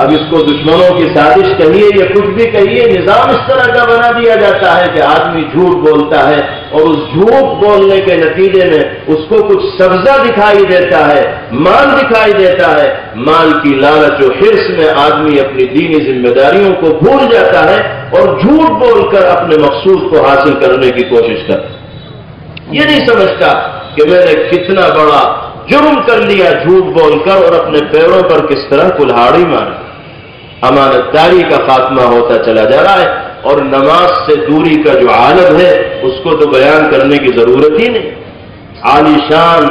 Speaker 2: اب اس کو دشمنوں کی سازش کہیے یا کچھ بھی کہیے، نظام اس طرح کا بنا دیا جاتا ہے کہ آدمی جھوٹ بولتا ہے اور اس جھوٹ بولنے کے نتیجے میں اس کو کچھ سبزہ دکھائی دیتا ہے، مال دکھائی دیتا ہے. مال کی لالچ و حرص میں آدمی اپنی دینی ذمہ داریوں کو بھول جاتا ہے اور جھوٹ بول کر اپنے مقصود کو حاصل کرنے کی کوشش کرتا ہے. یہ نہیں سمجھتا کہ میں نے کتنا بڑا جرم کر لیا جھوٹ بول کر اور اپنے پیروں پر کس طرح کلہاڑی ماری. امانت داری کا خاتمہ ہوتا چلا جا رہا ہے اور نماز سے دوری کا جو عالم ہے اس کو تو بیان کرنے کی ضرورت ہی نہیں. عالی شان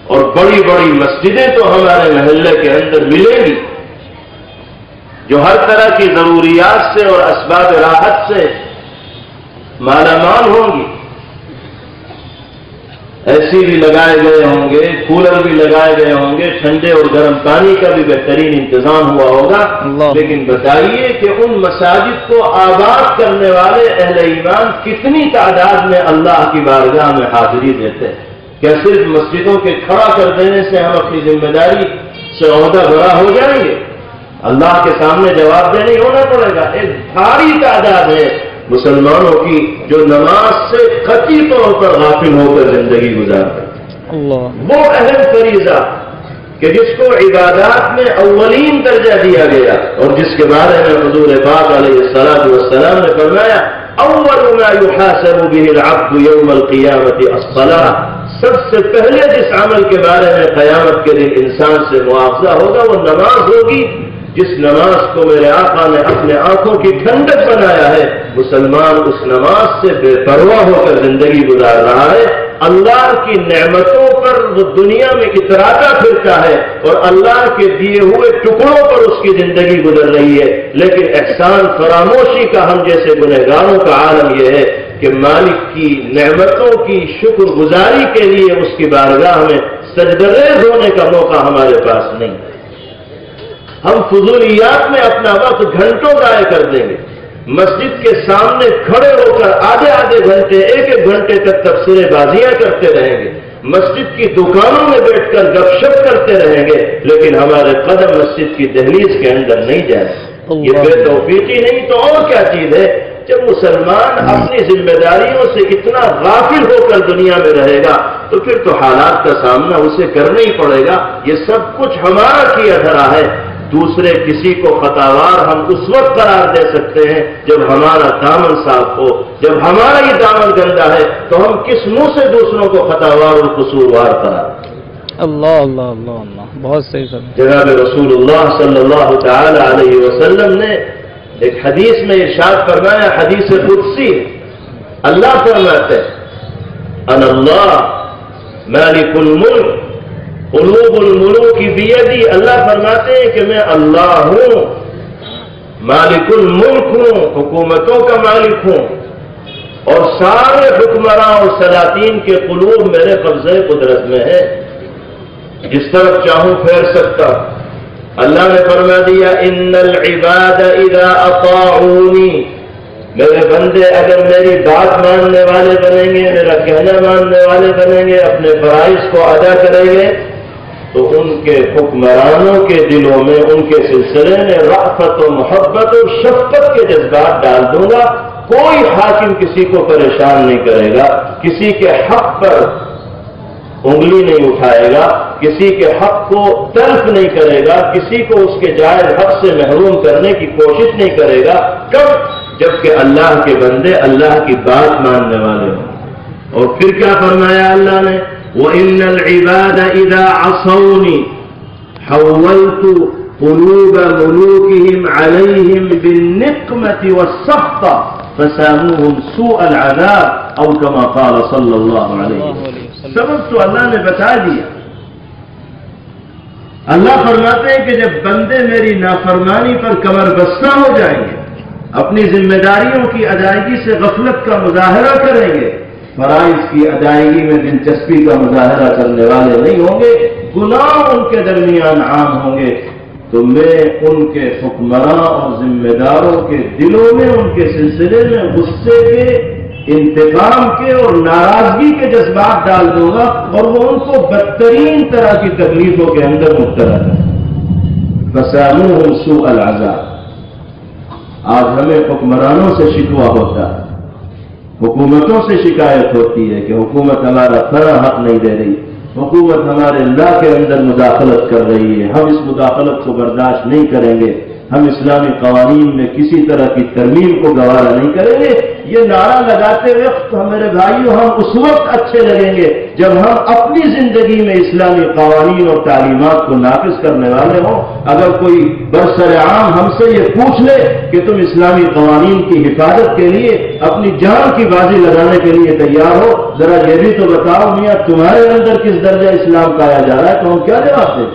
Speaker 2: اور بڑی بڑی مسجدیں تو ہمارے محلے کے اندر ملیں گی جو ہر طرح کی ضروریات سے اور اسباب راحت سے مالا مال ہوں گی. ایسی بھی لگائے گئے ہوں گے، کولر بھی لگائے گئے ہوں گے، ٹھنڈے اور گرم پانی کا بھی بہترین انتظام ہوا ہوگا. لیکن بتائیے کہ ان مساجد کو آباد کرنے والے اہل ایمان کتنی تعداد میں اللہ کی بارگاہ میں حاضری دیتے ہیں؟ کیا صرف مسجدوں کے کھڑا کر دینے سے ہم اپنی ذمہ داری سے عہدہ برا ہو جائیں گے؟ اللہ کے سامنے جواب دہ نہیں ہونا پڑے گا. ایک بھاری تعداد ہے مسلمانوں کی جو نماز سے قطعی طور پر غافل ہو کر زندگی گزارتے ہیں. وہ اہم فریضہ کہ جس کو عبادات میں اولین درجہ دیا گیا اور جس کے بارے میں حضور پاک علیہ الصلوۃ والسلام نے فرمایا اول ما يحاسب به العبد يوم القيامة الصلاة. سب سے پہلے جس عمل کے بارے میں قیامت کے دن انسان سے مواخذہ ہوگا وہ نماز ہوگی. جس نماز کو میرے آقا نے اپنے آنکھوں کی ٹھنڈک بنایا ہے مسلمان اس نماز سے بے پرواہ ہو کر زندگی گزار رہا ہے. اللہ کی نعمتوں پر وہ دنیا میں اتراتا پھرتا ہے اور اللہ کے دیے ہوئے ٹکڑوں پر اس کی زندگی گزر رہی ہے. لیکن احسان فراموشی کا ہم جیسے گنہگاروں کا عالم یہ ہے کہ مالک کی نعمتوں کی شکر گزاری کے لیے اس کی بارگاہ میں سجدریز ہونے کا موقع ہمارے پاس نہیں ہے. ہم فضولیات میں اپنا وقت گھنٹوں ضائع کر دیں گے. مسجد کے سامنے کھڑے ہو کر آدھے گھنٹے ایک گھنٹے تک تبصرے بازیاں کرتے رہیں گے. مسجد کی دکانوں میں بیٹھ کر گپ شپ کرتے رہیں گے لیکن ہمارے قدم مسجد کی دہلیز کے اندر نہیں جائے. یہ بے توفیقی نہیں تو اور کیا چیز ہے؟ جب مسلمان اپنی ذمہ داریوں سے اتنا غافل ہو کر دنیا میں رہے گا تو پھر تو حالات کا سامنا اسے کرنا ہی پڑے گا. یہ سب کچھ ہمارا کیا دھرا ہے. دوسرے کسی کو خطاوار ہم اس وقت قرار دے سکتے ہیں جب ہمارا دامن صاف ہو. جب ہمارا یہ دامن گندا ہے تو ہم کس منہ سے دوسروں کو خطاوار اور قصوروار قرار دیں؟
Speaker 3: اللہ اللہ اللہ اللہ بہت صحیح فرمایا.
Speaker 2: جناب رسول اللہ صلی اللہ تعالی علیہ وسلم نے ایک حدیث میں ارشاد فرمایا، حدیث قدسی. اللہ فرماتے ہیں ان اللہ مالک الملک قلوب الملوک بیدی. اللہ فرماتے ہیں کہ میں اللہ ہوں، مالک الملک ہوں، حکومتوں کا مالک ہوں اور سارے حکمراں اور سلاطین کے قلوب میرے قبضے قدرت میں ہے. جس طرف چاہوں پھیر سکتا، اللہ نے فرما دیا ان العباد اذا اطاعونی، میرے بندے اگر میری بات ماننے والے بنیں گے، میرا کہنا ماننے والے بنیں گے، اپنے فرائض کو ادا کریں گے، تو ان کے حکمرانوں کے دلوں میں، ان کے سلسلے میں رأفت و محبت اور شفقت کے جذبات ڈال دوں گا۔ کوئی حاکم کسی کو پریشان نہیں کرے گا، کسی کے حق پر انگلی نہیں اٹھائے گا، کسی کے حق کو تلف نہیں کرے گا، کسی کو اس کے جائز حق سے محروم کرنے کی کوشش نہیں کرے گا۔ کب؟ جبکہ اللہ کے بندے اللہ کی بات ماننے والے ہوں۔ اور پھر کیا فرمایا اللہ نے؟ وَإِنَّ الْعِبَادَ إِذَا عَصَوْنِي حَوَّلْتُ قُلُوبَ مُلُوكِهِمْ عَلَيْهِمْ بِالنِّقْمَةِ وَالسَّخْطِ فَسَامُوهُمْ سُوءَ الْعَذَابِ أو كما قال صلی اللہ علیہ وسلم۔ سبب تو اللہ نے بتا دیا۔ اللہ فرماتے ہیں کہ جب بندے میری نافرمانی پر کمر بستہ ہو جائیں گے، اپنی ذمہ داریوں کی ادائیگی سے غفلت کا مظاہرہ کریں گے، فرائض کی ادائیگی میں دلچسپی کا مظاہرہ کرنے والے نہیں ہوں گے، گناہ ان کے درمیان عام ہوں گے، تو میں ان کے حکمراں اور ذمہ داروں کے دلوں میں، ان کے سلسلے میں غصے کے، انتقام کے اور ناراضگی کے جذبات ڈال دوں گا، اور وہ ان کو بدترین طرح کی تکلیفوں کے اندر مبتلا ہے۔ فَسَامُوهُمْ سُوءَ الْعَذَابِ۔ آج ہمیں حکمرانوں سے شکوہ ہوتا ہے، حکومتوں سے شکایت ہوتی ہے کہ حکومت ہمارا فلاں حق نہیں دے رہی، حکومت ہمارے لا کے اندر مداخلت کر رہی ہے، ہم اس مداخلت کو برداشت نہیں کریں گے، ہم اسلامی قوانین میں کسی طرح کی ترمیم کو گوارا نہیں کریں گے۔ یہ نعرہ لگاتے وقت میرے بھائیوں ہم اس وقت اچھے لگیں گے جب ہم اپنی زندگی میں اسلامی قوانین اور تعلیمات کو نافذ کرنے والے ہوں۔ اگر کوئی برسر عام ہم سے یہ پوچھ لے کہ تم اسلامی قوانین کی حفاظت کے لیے اپنی جان کی بازی لگانے کے لیے تیار ہو، ذرا یہ بھی تو بتاؤ میاں تمہارے اندر کس درجہ اسلام پایا جا رہا ہے، تو ہم کیا جواب دیں؟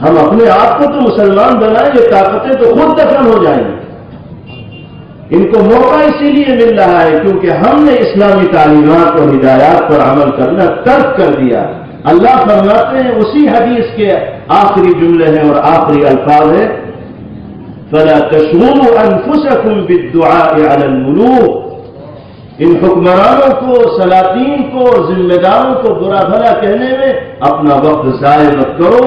Speaker 2: ہم اپنے آپ کو تو مسلمان بنائیں، یہ طاقتیں تو خود دفن ہو جائیں گی۔ ان کو موقع اسی لیے مل رہا ہے کیونکہ ہم نے اسلامی تعلیمات اور ہدایات پر عمل کرنا ترک کر دیا۔ اللہ فرماتے ہیں، اسی حدیث کے آخری جملے ہیں اور آخری الفاظ ہے، فَلَا تَشْغُلُوا أَنفُسَكُمْ بِالدُّعَاءِ عَلَى الْمُلُوكِ۔ ان حکمرانوں کو، سلاطین کو اور ذمہ داروں کو برا بھلا کہنے میں اپنا وقت ضائع مت کرو،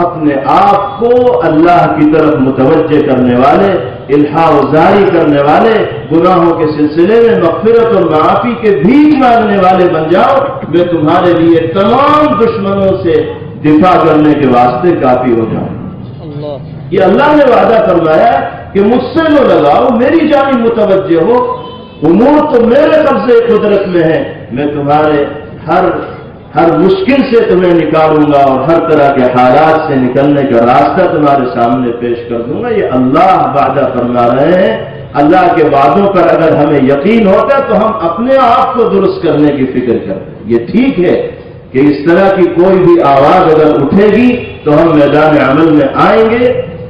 Speaker 2: اپنے آپ کو اللہ کی طرف متوجہ کرنے والے، الحاح و زاری کرنے والے، گناہوں کے سلسلے میں مغفرت اور معافی کے بھیک مانگنے والے بن جاؤ، میں تمہارے لیے تمام دشمنوں سے دفاع کرنے کے واسطے کافی ہو جاؤں۔ یہ اللہ نے وعدہ فرمایا کہ مجھ سے لو لگاؤ، میری جانب متوجہ ہو، امور تو میرے قبضے قدرت میں ہے، میں تمہارے ہر مشکل سے تمہیں نکالوں گا اور ہر طرح کے حالات سے نکلنے کا راستہ تمہارے سامنے پیش کر دوں گا۔ یہ اللہ وعدہ فرما رہے ہیں۔ اللہ کے وعدوں پر اگر ہمیں یقین ہوتا تو ہم اپنے آپ کو درست کرنے کی فکر کریں۔ یہ ٹھیک ہے کہ اس طرح کی کوئی بھی آواز اگر اٹھے گی تو ہم میدان عمل میں آئیں گے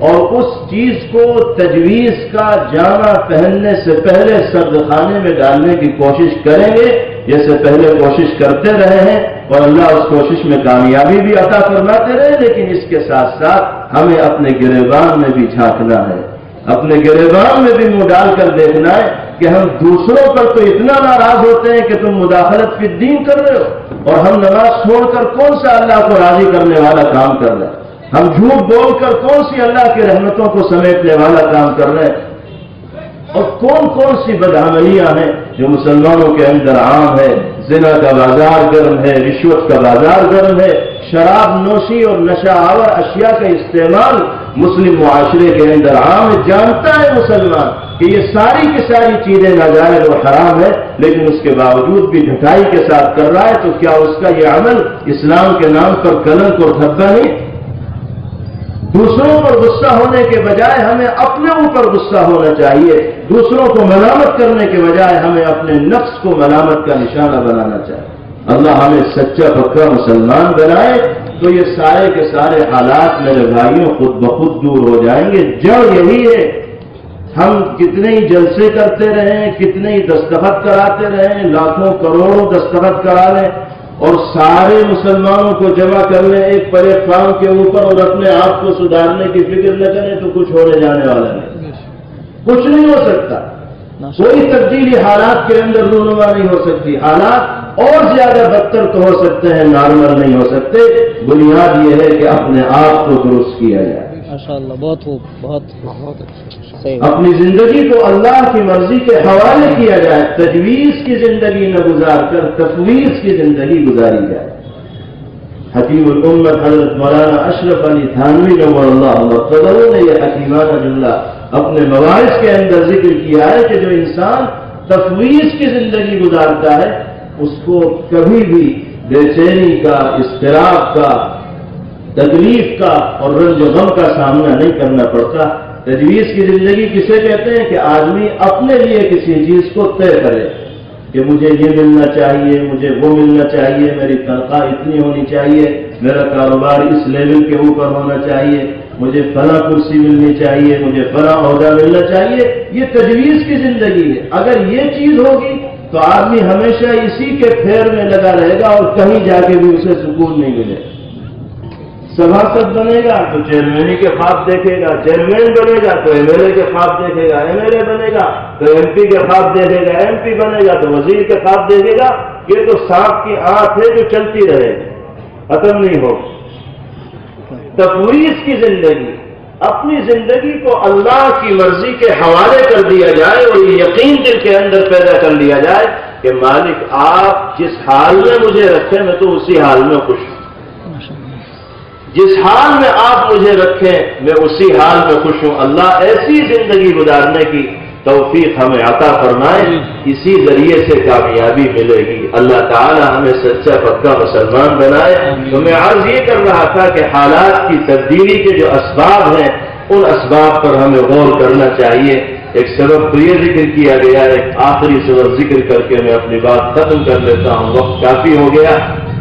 Speaker 2: اور اس چیز کو تجویز کا جامہ پہننے سے پہلے سرد خانے میں ڈالنے کی کوشش کریں گے، جیسے پہلے کوشش کرتے رہے ہیں، اور اللہ اس کوشش میں کامیابی بھی عطا فرماتے رہے۔ لیکن اس کے ساتھ ساتھ ہمیں اپنے گریبان میں بھی جھانکنا ہے، اپنے گریبان میں بھی منہ ڈال کر دیکھنا ہے کہ ہم دوسروں پر تو اتنا ناراض ہوتے ہیں کہ تم مداخلت فی الدین کر رہے ہو، اور ہم نماز چھوڑ کر کون سا اللہ کو راضی کرنے والا کام کر رہے ہیں، ہم جھوٹ بول کر کون سی اللہ کی رحمتوں کو سمیٹنے والا کام کر رہے ہیں، اور کون کون سی بدعملیاں ہیں جو مسلمانوں کے اندر عام ہے۔ زنا کا بازار گرم ہے، رشوت کا بازار گرم ہے، شراب نوشی اور نشہ آور اشیاء کا استعمال مسلم معاشرے کے اندر عام ہے۔ جانتا ہے مسلمان کہ یہ ساری کی ساری چیزیں ناجائز اور حرام ہے، لیکن اس کے باوجود بھی ڈھٹائی کے ساتھ کر رہا ہے، تو کیا اس کا یہ عمل اسلام کے نام پر کلنک اور دھبا نہیں؟ دوسروں پر غصہ ہونے کے بجائے ہمیں اپنے اوپر غصہ ہونا چاہیے، دوسروں کو ملامت کرنے کے بجائے ہمیں اپنے نفس کو ملامت کا نشانہ بنانا چاہیے۔ اللہ ہمیں سچا پکا مسلمان بنائے تو یہ سارے کے سارے حالات میرے بھائیوں خود بخود دور ہو جائیں گے۔ جڑ یہی ہے، ہم کتنے ہی جلسے کرتے رہیں، کتنے ہی دستخط کراتے رہیں، لاکھوں کروڑوں دستخط کرا لیں، اور سارے مسلمانوں کو جمع کر لیں ایک پلیٹ فارم کے اوپر اور اپنے آپ کو سدھارنے کی فکر نہ کریں تو کچھ ہونے جانے والا نہیں، کچھ نہیں ہو سکتا، کوئی تبدیلی حالات کے اندر رونما نہیں ہو سکتی، حالات اور زیادہ بدتر تو ہو سکتے ہیں، نارمل نہیں ہو سکتے۔ بنیاد یہ ہے کہ اپنے آپ کو درست کیا جائے،
Speaker 3: ماشاءاللہ، بہت خوب، بہت صحیح،
Speaker 2: اپنی زندگی کو اللہ کی مرضی کے حوالے کیا جائے، تجویز کی زندگی نہ گزار کر تفویض کی زندگی گزاری جائے۔ حکیم الامت حضرت مولانا اشرف علی تھانوی نور اللہ مرتضی نے یہ حکیمانہ جملہ اپنے مواعظ کے اندر ذکر کیا ہے کہ جو انسان تفویض کی زندگی گزارتا ہے اس کو کبھی بھی بے چینی کا، اضطراب کا، تکلیف کا اور رنج و غم کا سامنا نہیں کرنا پڑتا۔ تجویز کی زندگی کسے کہتے ہیں کہ آدمی اپنے لیے کسی چیز کو طے کرے کہ مجھے یہ ملنا چاہیے، مجھے وہ ملنا چاہیے، میری تنخواہ اتنی ہونی چاہیے، میرا کاروبار اس لیول کے اوپر ہونا چاہیے، مجھے فلاں کرسی ملنی چاہیے، مجھے فلاں عہدہ ملنا چاہیے۔ یہ تجویز کی زندگی ہے۔ اگر یہ چیز ہوگی تو آدمی ہمیشہ اسی کے پھیر میں لگا رہے گا اور کہیں جا کے بھی اسے سکون نہیں ملے گا۔ سبھاسد بنے گا تو چیئرمینی کے خواب دیکھے گا، چیئرمین بنے گا تو ایم ایل اے کے خواب دیکھے گا، ایم ایل اے بنے گا تو ایم پی کے خواب دیکھے گا، ایم پی بنے گا تو وزیر کے خواب دیکھے گا۔ یہ تو سانپ کی آنکھ ہے جو چلتی رہے گی، ختم نہیں ہوگی۔ تفویض کی زندگی، اپنی زندگی کو اللہ کی مرضی کے حوالے کر دیا جائے اور یہ یقین دل کے اندر پیدا کر لیا جائے کہ مالک آپ جس حال میں مجھے رکھیں میں تو اسی حال میں خوش ہوں، جس حال میں آپ مجھے رکھیں میں اسی حال میں خوش ہوں۔ اللہ ایسی زندگی گزارنے کی توفیق ہمیں عطا فرمائے، اسی ذریعے سے کامیابی ملے گی۔ اللہ تعالی ہمیں سچا پکا مسلمان بنائے۔ تو میں عرض یہ کر رہا تھا کہ حالات کی تبدیلی کے جو اسباب ہیں ان اسباب پر ہمیں غور کرنا چاہیے۔ ایک سبب تو یہ ذکر کیا گیا، ایک آخری سبب ذکر کر کے میں اپنی بات ختم کر لیتا ہوں، وقت کافی ہو گیا۔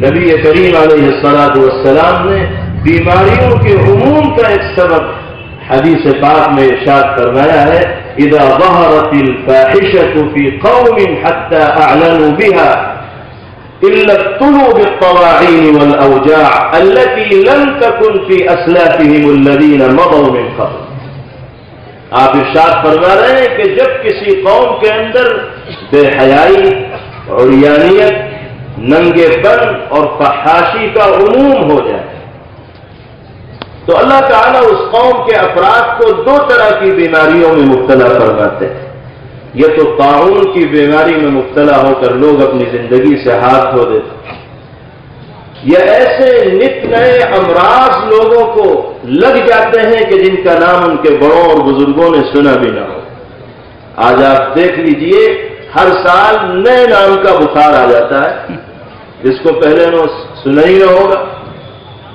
Speaker 2: نبی کریم علیہ الصلوۃ والسلام نے بیماریوں کے عموم کا ایک سبب حدیث پاک میں ارشاد فرمایا ہے، اذا ظهرت الفاحشة في قوم حتى اعلنوا بها الا ابتلوا بالطواعين والاوجاع التي لم تكن في اسلافهم الذين مضوا من قبل۔ آپ ارشاد فرما رہے ہیں کہ جب کسی قوم کے اندر بے حیائی، عریانیت، ننگے پن اور فحاشی کا عموم ہو جائے تو اللہ تعالیٰ اس قوم کے افراد کو دو طرح کی بیماریوں میں مبتلا فرماتے ہیں۔ یہ تو طاعون کی بیماری میں مبتلا ہو کر لوگ اپنی زندگی سے ہاتھ دھو دیتے ہیں، یا ایسے نت نئے امراض لوگوں کو لگ جاتے ہیں کہ جن کا نام ان کے بڑوں اور بزرگوں نے سنا بھی نہ ہو۔ آج آپ دیکھ لیجئے ہر سال نئے نام کا بخار آ جاتا ہے جس کو پہلے سنا ہی نہ ہوگا۔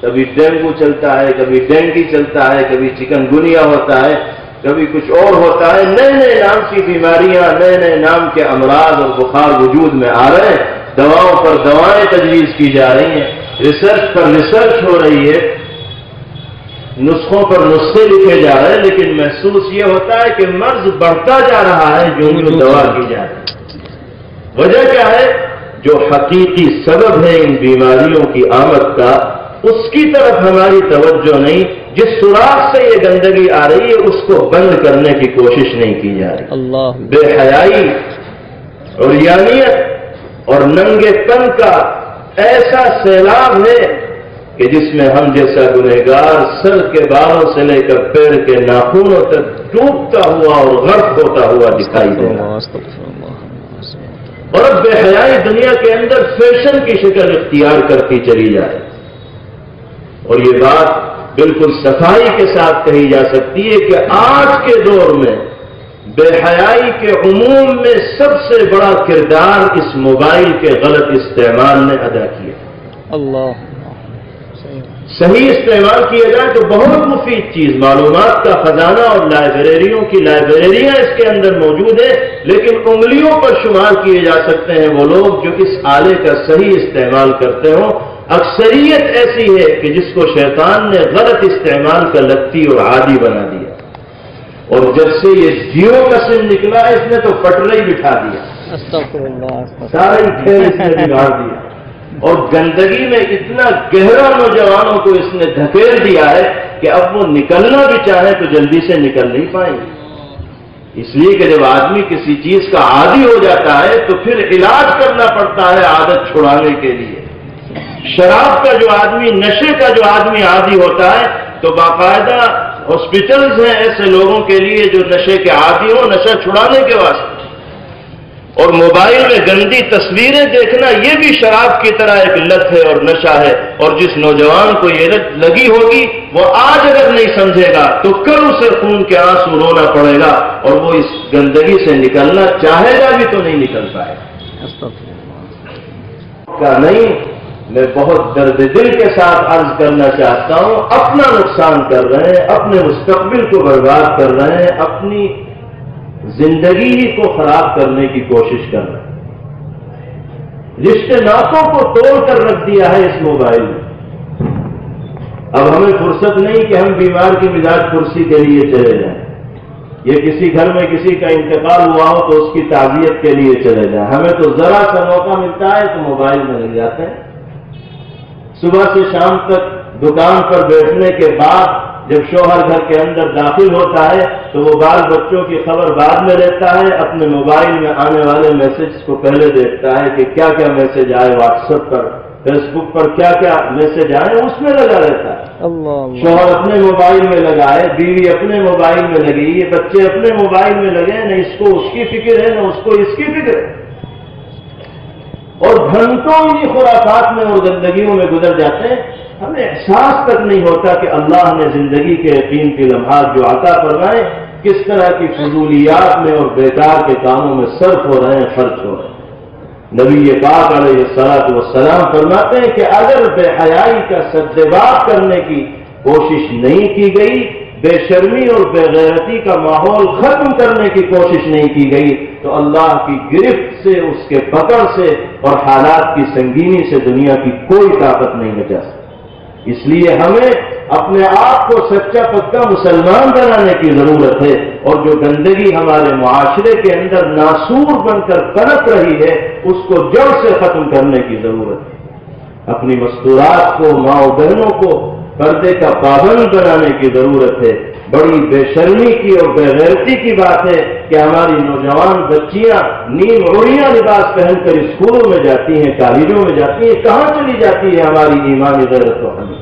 Speaker 2: کبھی ڈینگو چلتا ہے، کبھی ڈینگی چلتا ہے، کبھی چکن گنیا ہوتا ہے، کبھی کچھ اور ہوتا ہے۔ نئے نئے نام کی بیماریاں، نئے نئے نام کے امراض اور بخار وجود میں آ رہے ہیں۔ دواؤں پر دوائیں تجویز کی جا رہی ہیں، ریسرچ پر ریسرچ ہو رہی ہے، نسخوں پر نسخے لکھے جا رہے ہیں، لیکن محسوس یہ ہوتا ہے کہ مرض بڑھتا جا رہا ہے جو دوا کی جا رہی ہے۔ وجہ کیا ہے؟ جو حقیقی سبب ہے ان بیماریوں کی آمد کا، اس کی طرف ہماری توجہ نہیں۔ جس سوراخ سے یہ گندگی آ رہی ہے اس کو بند کرنے کی کوشش نہیں کی جا رہی۔
Speaker 3: اللہ،
Speaker 2: بے حیائی، عریانیت اور ننگے پن کا ایسا سیلاب ہے کہ جس میں ہم جیسا گنہگار سر کے بالوں سے لے کر پیر کے ناخنوں تک ڈوبتا ہوا اور غرق ہوتا ہوا دکھائی دے رہا ہے۔ اور اب بے حیائی دنیا کے اندر فیشن کی شکل اختیار کرتی چلی جائے، اور یہ بات بالکل صفائی کے ساتھ کہی جا سکتی ہے کہ آج کے دور میں بے حیائی کے عموم میں سب سے بڑا کردار اس موبائل کے غلط استعمال نے ادا کیا۔
Speaker 3: اللہ،
Speaker 2: صحیح استعمال کیا جائے تو بہت مفید چیز، معلومات کا خزانہ اور لائبریریوں کی لائبریریاں اس کے اندر موجود ہیں، لیکن انگلیوں پر شمار کیے جا سکتے ہیں وہ لوگ جو اس آلے کا صحیح استعمال کرتے ہوں۔ اکثریت ایسی ہے کہ جس کو شیطان نے غلط استعمال کا لتی اور عادی بنا دیا، اور جب سے یہ جیو کا سم نکلا اس نے تو پٹرا ہی بٹھا دیا،
Speaker 3: استغفر اللہ،
Speaker 2: سارا ہی کھیل اس نے بگاڑ دیا۔ اور گندگی میں اتنا گہرا نوجوانوں کو اس نے دھکیل دیا ہے کہ اب وہ نکلنا بھی چاہیں تو جلدی سے نکل نہیں پائیں گے. اس لیے کہ جب آدمی کسی چیز کا عادی ہو جاتا ہے تو پھر علاج کرنا پڑتا ہے عادت چھڑانے کے لیے. شراب کا جو آدمی، نشے کا جو آدمی عادی ہوتا ہے تو باقاعدہ ہاسپٹلز ہیں ایسے لوگوں کے لیے جو نشے کے عادی ہوں، نشہ چھڑانے کے واسطے. اور موبائل میں گندی تصویریں دیکھنا یہ بھی شراب کی طرح ایک لت ہے اور نشہ ہے. اور جس نوجوان کو یہ لت لگی ہوگی وہ آج اگر نہیں سمجھے گا تو کل اسے خون کے آنسو رونا پڑے گا اور وہ اس گندگی سے نکلنا چاہے گا بھی تو نہیں نکل پائے گا. نہیں، میں بہت درد دل کے ساتھ عرض کرنا چاہتا ہوں، اپنا نقصان کر رہے ہیں، اپنے مستقبل کو برباد کر رہے ہیں، اپنی زندگی ہی کو خراب کرنے کی کوشش کر رہے ہیں. رشتے ناطوں کو توڑ کر رکھ دیا ہے اس موبائل میں. اب ہمیں فرصت نہیں کہ ہم بیمار کی مزاج پرسی کے لیے چلے جائیں، یہ کسی گھر میں کسی کا انتقال ہوا ہو تو اس کی تعزیت کے لیے چلے جائیں. ہمیں تو ذرا سا موقع ملتا ہے تو موبائل میں لگ جاتے ہیں. صبح سے شام تک دکان پر بیٹھنے کے بعد جب شوہر گھر کے اندر داخل ہوتا ہے تو وہ بال بچوں کی خبر بعد میں لیتا ہے، اپنے موبائل میں آنے والے میسج کو پہلے دیکھتا ہے کہ کیا کیا میسج آئے، واٹس ایپ پر، فیس بک پر کیا کیا میسج آئے، اس میں لگا رہتا ہے. شوہر اپنے موبائل میں لگا ہے، بیوی اپنے موبائل میں لگی ہے، بچے اپنے موبائل میں لگے، نہ اس کو اس کی فکر ہے نہ اس کو اس کی فکر ہے. اور گھنٹوں انہیں خرافات میں اور گندگیوں میں گزر جاتے ہیں. ہمیں احساس تک نہیں ہوتا کہ اللہ نے زندگی کے یقین کے لمحات جو عطا فرمائے کس طرح کی فضولیات میں اور بیکار کے کاموں میں صرف ہو رہے ہیں، خرچ ہو رہے ہیں. نبی پاک علیہ الصلوۃ والسلام فرماتے ہیں کہ اگر بے حیائی کا سدباب کرنے کی کوشش نہیں کی گئی، بے شرمی اور بے غیرتی کا ماحول ختم کرنے کی کوشش نہیں کی گئی تو اللہ کی گرفت سے، اس کے پکڑ سے اور حالات کی سنگینی سے دنیا کی کوئی طاقت نہیں بچا سکتی. اس لیے ہمیں اپنے آپ کو سچا پکا مسلمان بنانے کی ضرورت ہے، اور جو گندگی ہمارے معاشرے کے اندر ناسور بن کر پنپ رہی ہے اس کو جڑ سے ختم کرنے کی ضرورت ہے. اپنی مستورات کو، ماں و بہنوں کو پردے کا پابند بنانے کی ضرورت ہے. بڑی بے شرمی کی اور بے غیرتی کی بات ہے کہ ہماری نوجوان بچیاں نیم عریاں لباس پہن کر اسکولوں میں جاتی ہیں، کالجوں میں جاتی ہیں. کہاں چلی جاتی ہے ہماری ایمانی غیرت و حمی؟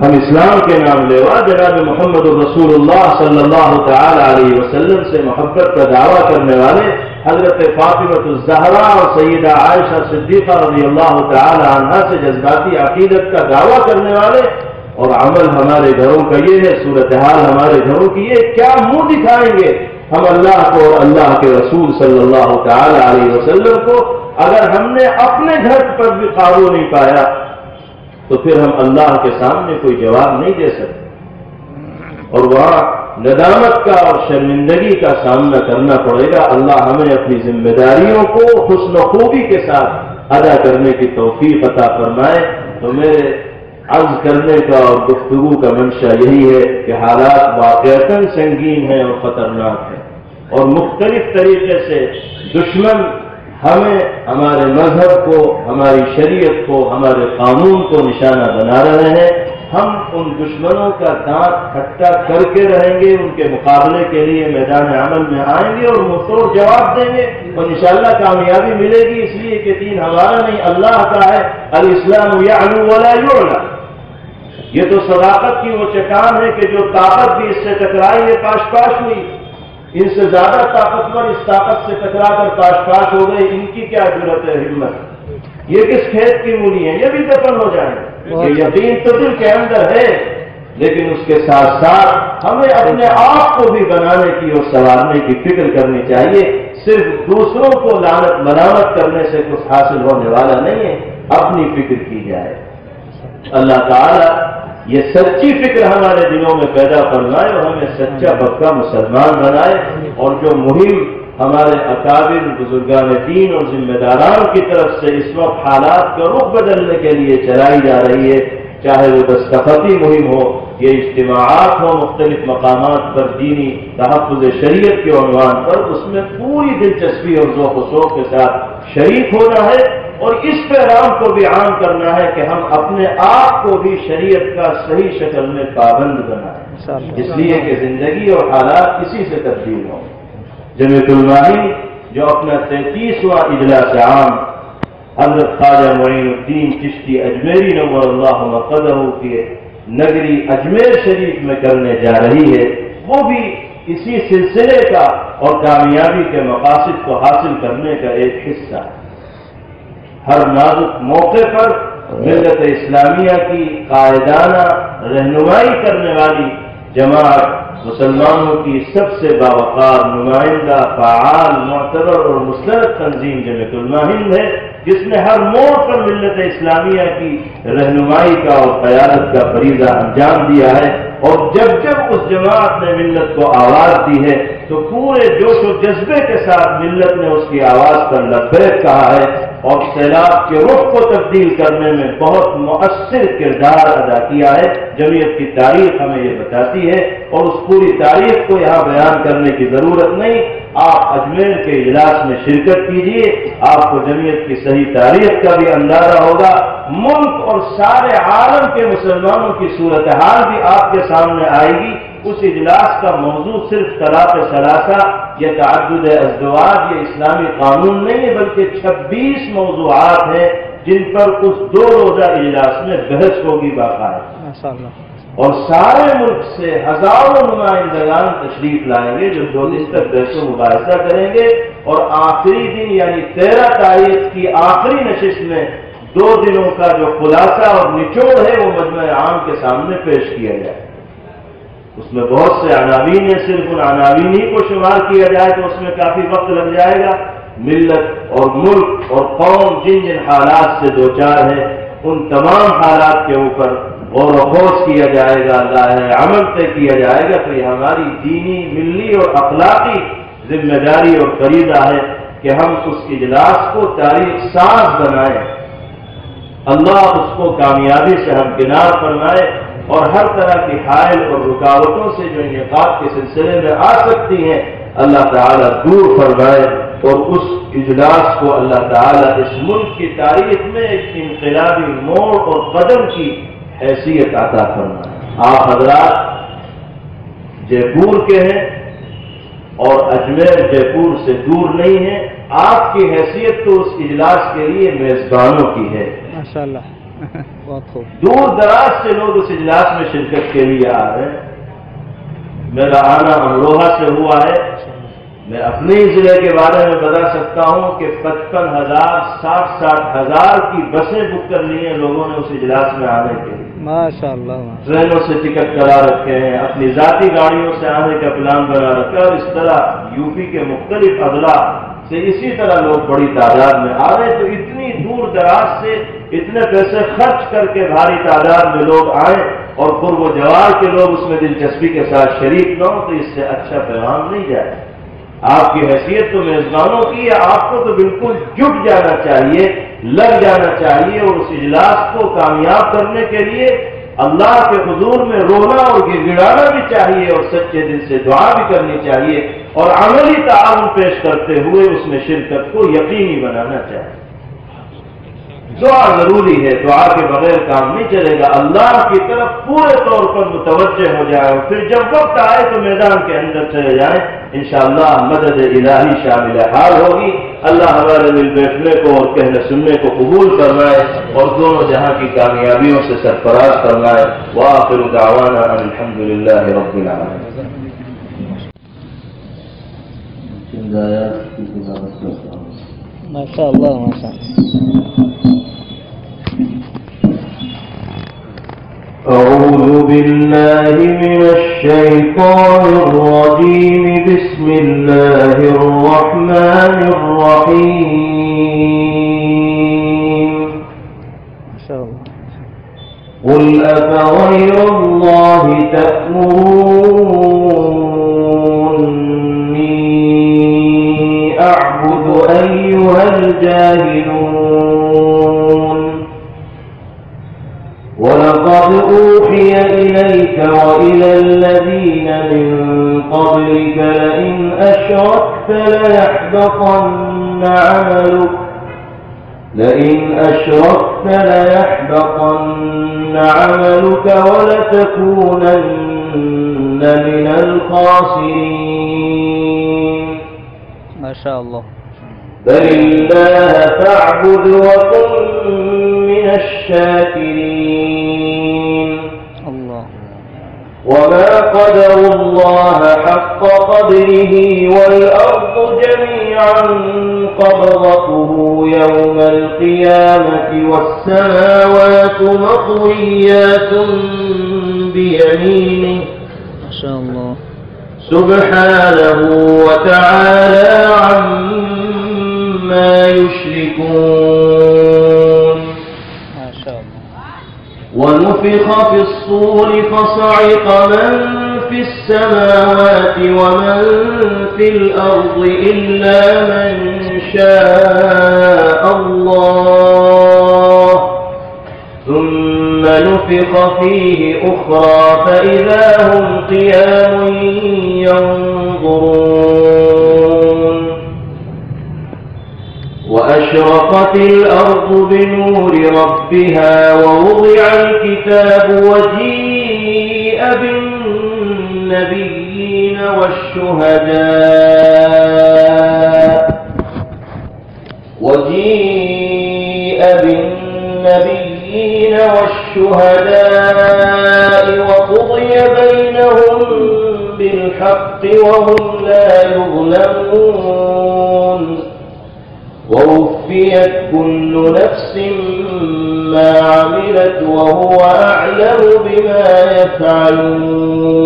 Speaker 2: ہم اسلام کے نام لیوا جناب محمد الرسول اللہ صلی اللہ تعالی علیہ وسلم سے محبت کا دعویٰ کرنے والے حضرت فاطمہ الزہرا اور سیدہ عائشہ صدیقہ رضی اللہ تعالی عنہا سے جذباتی عقیدت کا دعویٰ کرنے والے، اور عمل ہمارے گھروں کا یہ ہے، صورتحال ہمارے گھروں کی یہ، کیا منہ دکھائیں گے ہم اللہ کو اور اللہ کے رسول صلی اللہ تعالی علیہ وسلم کو؟ اگر ہم نے اپنے گھر پر بھی قابو نہیں پایا تو پھر ہم اللہ کے سامنے کوئی جواب نہیں دے سکتے، اور وہاں ندامت کا اور شرمندگی کا سامنا کرنا پڑے گا. اللہ ہمیں اپنی ذمہ داریوں کو حسن و خوبی کے ساتھ ادا کرنے کی توفیق عطا فرمائے. تو میرے عرض کرنے کا اور گفتگو کا منشا یہی ہے کہ حالات واقعتاً سنگین ہیں اور خطرناک ہیں، اور مختلف طریقے سے دشمن ہمیں، ہمارے مذہب کو، ہماری شریعت کو، ہمارے قانون کو نشانہ بنا رہے ہیں. ہم ان دشمنوں کا دانت کھٹا کر کے رہیں گے، ان کے مقابلے کے لیے میدان عمل میں آئیں گے اور منہ توڑ جواب دیں گے، اور انشاءاللہ کامیابی ملے گی. اس لیے کہ دین ہمارا نہیں اللہ کا ہے. الاسلام یعلو ولا یعلی. یہ تو صداقت کی وہ چٹان ہے کہ جو طاقت بھی اس سے ٹکرائی ہے پاش پاش ہوئی. ان سے زیادہ طاقتور اس طاقت سے ٹکرا کر پاش پاش ہو گئے. ان کی کیا ضرورت ہے ہمت؟ یہ کس کھیت کی مولی ہے، یہ بھی دفن ہو جائیں. یہ یقین تو دل کے اندر ہے، لیکن اس کے ساتھ ساتھ ہمیں اپنے آپ کو بھی بنانے کی اور سنوارنے کی فکر کرنی چاہیے. صرف دوسروں کو لعنت ملامت کرنے سے کچھ حاصل ہونے والا نہیں ہے، اپنی فکر کی جائے. اللہ تعالیٰ یہ سچی فکر ہمارے دلوں میں پیدا فرمائے اور ہمیں سچا پکا مسلمان بنائے. اور جو مہم ہمارے اکابر بزرگان دین اور ذمہ داران کی طرف سے اس وقت حالات کا رخ بدلنے کے لیے چلائی جا رہی ہے، چاہے وہ دستخطی مہم ہو، یہ اجتماعات ہوں مختلف مقامات پر دینی تحفظ شریعت کے عنوان پر، اس میں پوری دلچسپی اور ذوق و شوق کے ساتھ شریک ہونا ہے، اور اس پیغام کو بھی عام کرنا ہے کہ ہم اپنے آپ کو بھی شریعت کا صحیح شکل میں پابند بنائیں، اس لیے کہ زندگی اور حالات اسی سے تبدیل ہوں۔ جمیعۃ الماہین جو اپنا 33واں اجلاس عام حضرت خواجہ معین الدین چشتی اجمیری نور اللہ مقدہ کے نگری اجمیر شریف میں کرنے جا رہی ہے، وہ بھی اسی سلسلے کا اور کامیابی کے مقاصد کو حاصل کرنے کا ایک حصہ ہے۔ ہر نازک موقع پر ملت اسلامیہ کی قائدانہ رہنمائی کرنے والی جماعت مسلمانوں کی سب سے باوقار نمائندہ فعال معتبر اور مستند تنظیم جمیعۃ الماہین ہے، جس نے ہر موڑ پر ملت اسلامیہ کی رہنمائی کا اور قیادت کا فریضہ انجام دیا ہے، اور جب جب اس جماعت نے ملت کو آواز دی ہے تو پورے جوش و جذبے کے ساتھ ملت نے اس کی آواز پر لبیک کہا ہے، اور سیلاب کے رخ کو تبدیل کرنے میں بہت مؤثر کردار ادا کیا ہے۔ جمعیت کی تاریخ ہمیں یہ بتاتی ہے، اور اس پوری تاریخ کو یہاں بیان کرنے کی ضرورت نہیں، آپ اجمیر کے اجلاس میں شرکت کیجیے، آپ کو جمعیت کی صحیح تاریخ کا بھی اندازہ ہوگا، ملک اور سارے عالم کے مسلمانوں کی صورتحال بھی آپ کے سامنے آئے گی۔ اس اجلاس کا موضوع صرف طلاق ثلاثہ یا تعدد ازدواج یا اسلامی قانون نہیں ہے، بلکہ 26 موضوعات ہیں جن پر اس 2 روزہ اجلاس میں بحث ہوگی باقاعدہ، اور سارے ملک سے ہزاروں نمائندگان تشریف لائیں گے جو 2 دن تک بحث و مباحثہ کریں گے، اور آخری دن یعنی 13 تاریخ کی آخری نشست میں 2 دنوں کا جو خلاصہ اور نچوڑ ہے وہ مجمع عام کے سامنے پیش کیا جائے۔ اس میں بہت سے عناوین ہیں، صرف ان عناوین ہی کو شمار کیا جائے تو اس میں کافی وقت لگ جائے گا۔ ملت اور ملک اور قوم جن جن حالات سے دوچار ہے، ان تمام حالات کے اوپر غور و خوض کیا جائے گا، لاہ عمل طے کیا جائے گا۔ تو یہ ہماری دینی، ملی اور اخلاقی ذمہ داری اور فریضہ ہے کہ ہم اس اجلاس کو تاریخ ساز بنائیں، اللہ اس کو کامیابی سے ہمکنار فرمائے، اور ہر طرح کی حائل اور رکاوٹوں سے جو انعقاد کے سلسلے میں آ سکتی ہیں اللہ تعالیٰ دور فرمائے، اور اس اجلاس کو اللہ تعالیٰ اس ملک کی تاریخ میں ایک انقلابی موڑ اور قدم کی حیثیت عطا فرمائے۔ آپ حضرات جے پور کے ہیں اور اجمیر جے پور سے دور نہیں ہے، آپ کی حیثیت تو اس اجلاس کے لیے میزبانوں کی ہے۔
Speaker 3: ماشاءاللہ بہت خوب۔
Speaker 2: دور دراز سے لوگ اس اجلاس میں شرکت کے لیے آ رہے ہیں۔ میرا آنا امروہہ سے ہوا ہے، میں اپنے ضلع کے بارے میں بتا سکتا ہوں کہ 55,000 60,000 کی بسیں بک کر لی ہیں لوگوں نے اس اجلاس میں آنے کے لیے۔
Speaker 3: ماشاءاللہ
Speaker 2: ٹرینوں سے ٹکٹ کرا رکھے ہیں، اپنی ذاتی گاڑیوں سے آنے کا پلان بنا رکھا ہے، اور اس طرح یو پی کے مختلف اضلاع سے اسی طرح لوگ بڑی تعداد میں آ رہے ہیں۔ تو اتنی دور دراز سے اتنے پیسے خرچ کر کے بھاری تعداد میں لوگ آئیں اور قرب و جوار کے لوگ اس میں دلچسپی کے ساتھ شریک نہ ہوں، تو اس سے اچھا پیغام نہیں جائے۔ آپ کی حیثیت تو میزبانوں کی ہے، آپ کو تو بالکل جٹ جانا چاہیے، لگ جانا چاہیے، اور اس اجلاس کو کامیاب کرنے کے لیے اللہ کے حضور میں رونا اور گڑگڑانا بھی چاہیے، اور سچے دل سے دعا بھی کرنی چاہیے، اور عملی تعاون پیش کرتے ہوئے اس میں شرکت کو یقینی بنانا چاہیے۔ دعا ضروری ہے، دعا کے بغیر کام نہیں چلے گا۔ اللہ کی طرف پورے طور پر متوجہ ہو جائے، اور پھر جب وقت آئے تو میدان کے اندر چلے جائیں، انشاءاللہ مدد الہی شامل حال ہوگی۔ اللہ ہمارے مل بیٹھنے کو اور کہنے سننے کو قبول فرمائے، اور دونوں جہاں کی کامیابیوں سے سرفراز فرمائے۔ وآخر دعوانا ان الحمدللہ رب العالمین۔
Speaker 3: ماشاءاللہ ماشاءاللہ۔
Speaker 1: أعوذ بالله من الشيطان الرجيم بسم الله الرحمن الرحيم قل أفغير الله تأمروني أعبد أيها الجاهلون ولقد إلى الذين من قبلك لئن أشركت ليحبطن عملك ولتكونن من الخاسرين.
Speaker 3: ما شاء الله.
Speaker 1: بل الله فاعبد وكن من الشاكرين.
Speaker 3: الله.
Speaker 1: وما قدروا الله حق قدره والأرض جميعا قبضته يوم القيامة والسماوات مطويات بيمينه
Speaker 3: ما شاء الله.
Speaker 1: سبحانه وتعالى عما يشركون.
Speaker 3: ما شاء الله.
Speaker 1: ونفخ في الصور فصعق من في السماوات ومن في الأرض إلا من شاء الله ثم نفخ فيه أخرى فإذا هم قيام ينظرون. وأشرقت الأرض بنور ربها ووضع الكتاب وجيء بالنبيين والشهداء وقضي بينهم بالحق وهم لا يظلمون. ووفيت كل نفس ما عملت وهو أعلم بما يفعلون.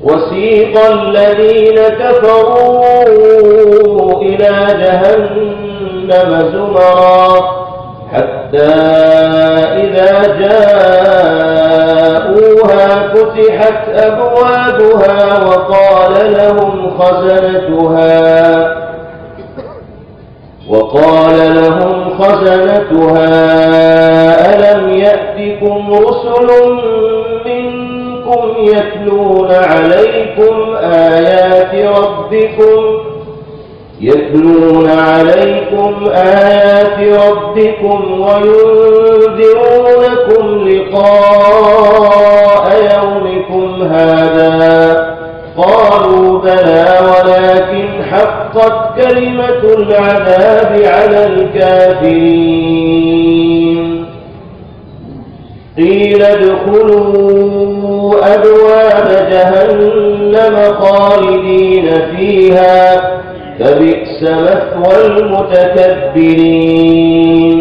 Speaker 1: وسيق الذين كفروا إلى جهنم زمرا حتى إذا جاءوها فتحت أبوابها وقال لهم خزنتها ألم يأتكم رسل منكم يتلون عليكم آيات ربكم وينذرونكم لقاء يومكم هذا قالوا بلى ولكن حقت كلمة العذاب على الكافرين. قيل ادخلوا أبواب جهنم خالدين فيها فبئس مثوى المتكبرين.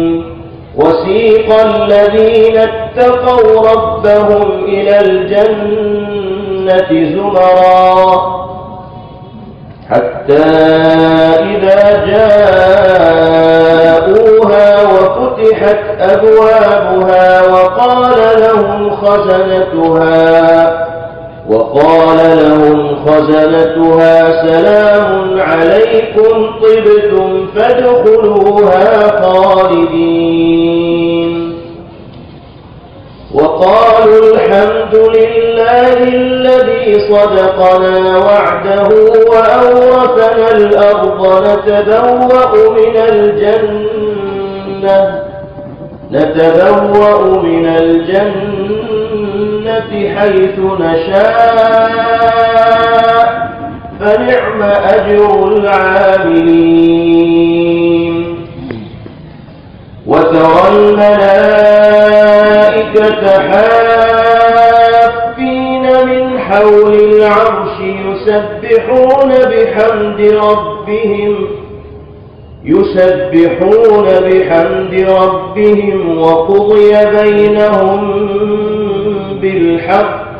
Speaker 1: وسيق الذين اتقوا ربهم إلى الجنة زمرا حتى إذا جاءوها وفتحت أبوابها وقال لهم خزنتها سلام عليكم طبتم فادخلوها خالدين. وقالوا الحمد لله الذي صدقنا وعده وأورثنا الأرض نتبوأ من الجنة حيث نشاء فنعم أجر العاملين. وترى الملائكة حافين من حول العرش يسبحون بحمد ربهم وقضي بينهم بالحق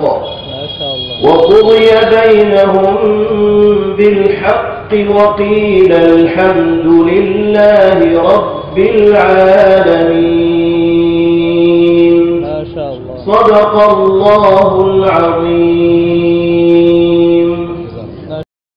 Speaker 1: وقيل الحمد لله رب العالمين.
Speaker 3: ما شاء الله.
Speaker 1: صدق الله العظيم.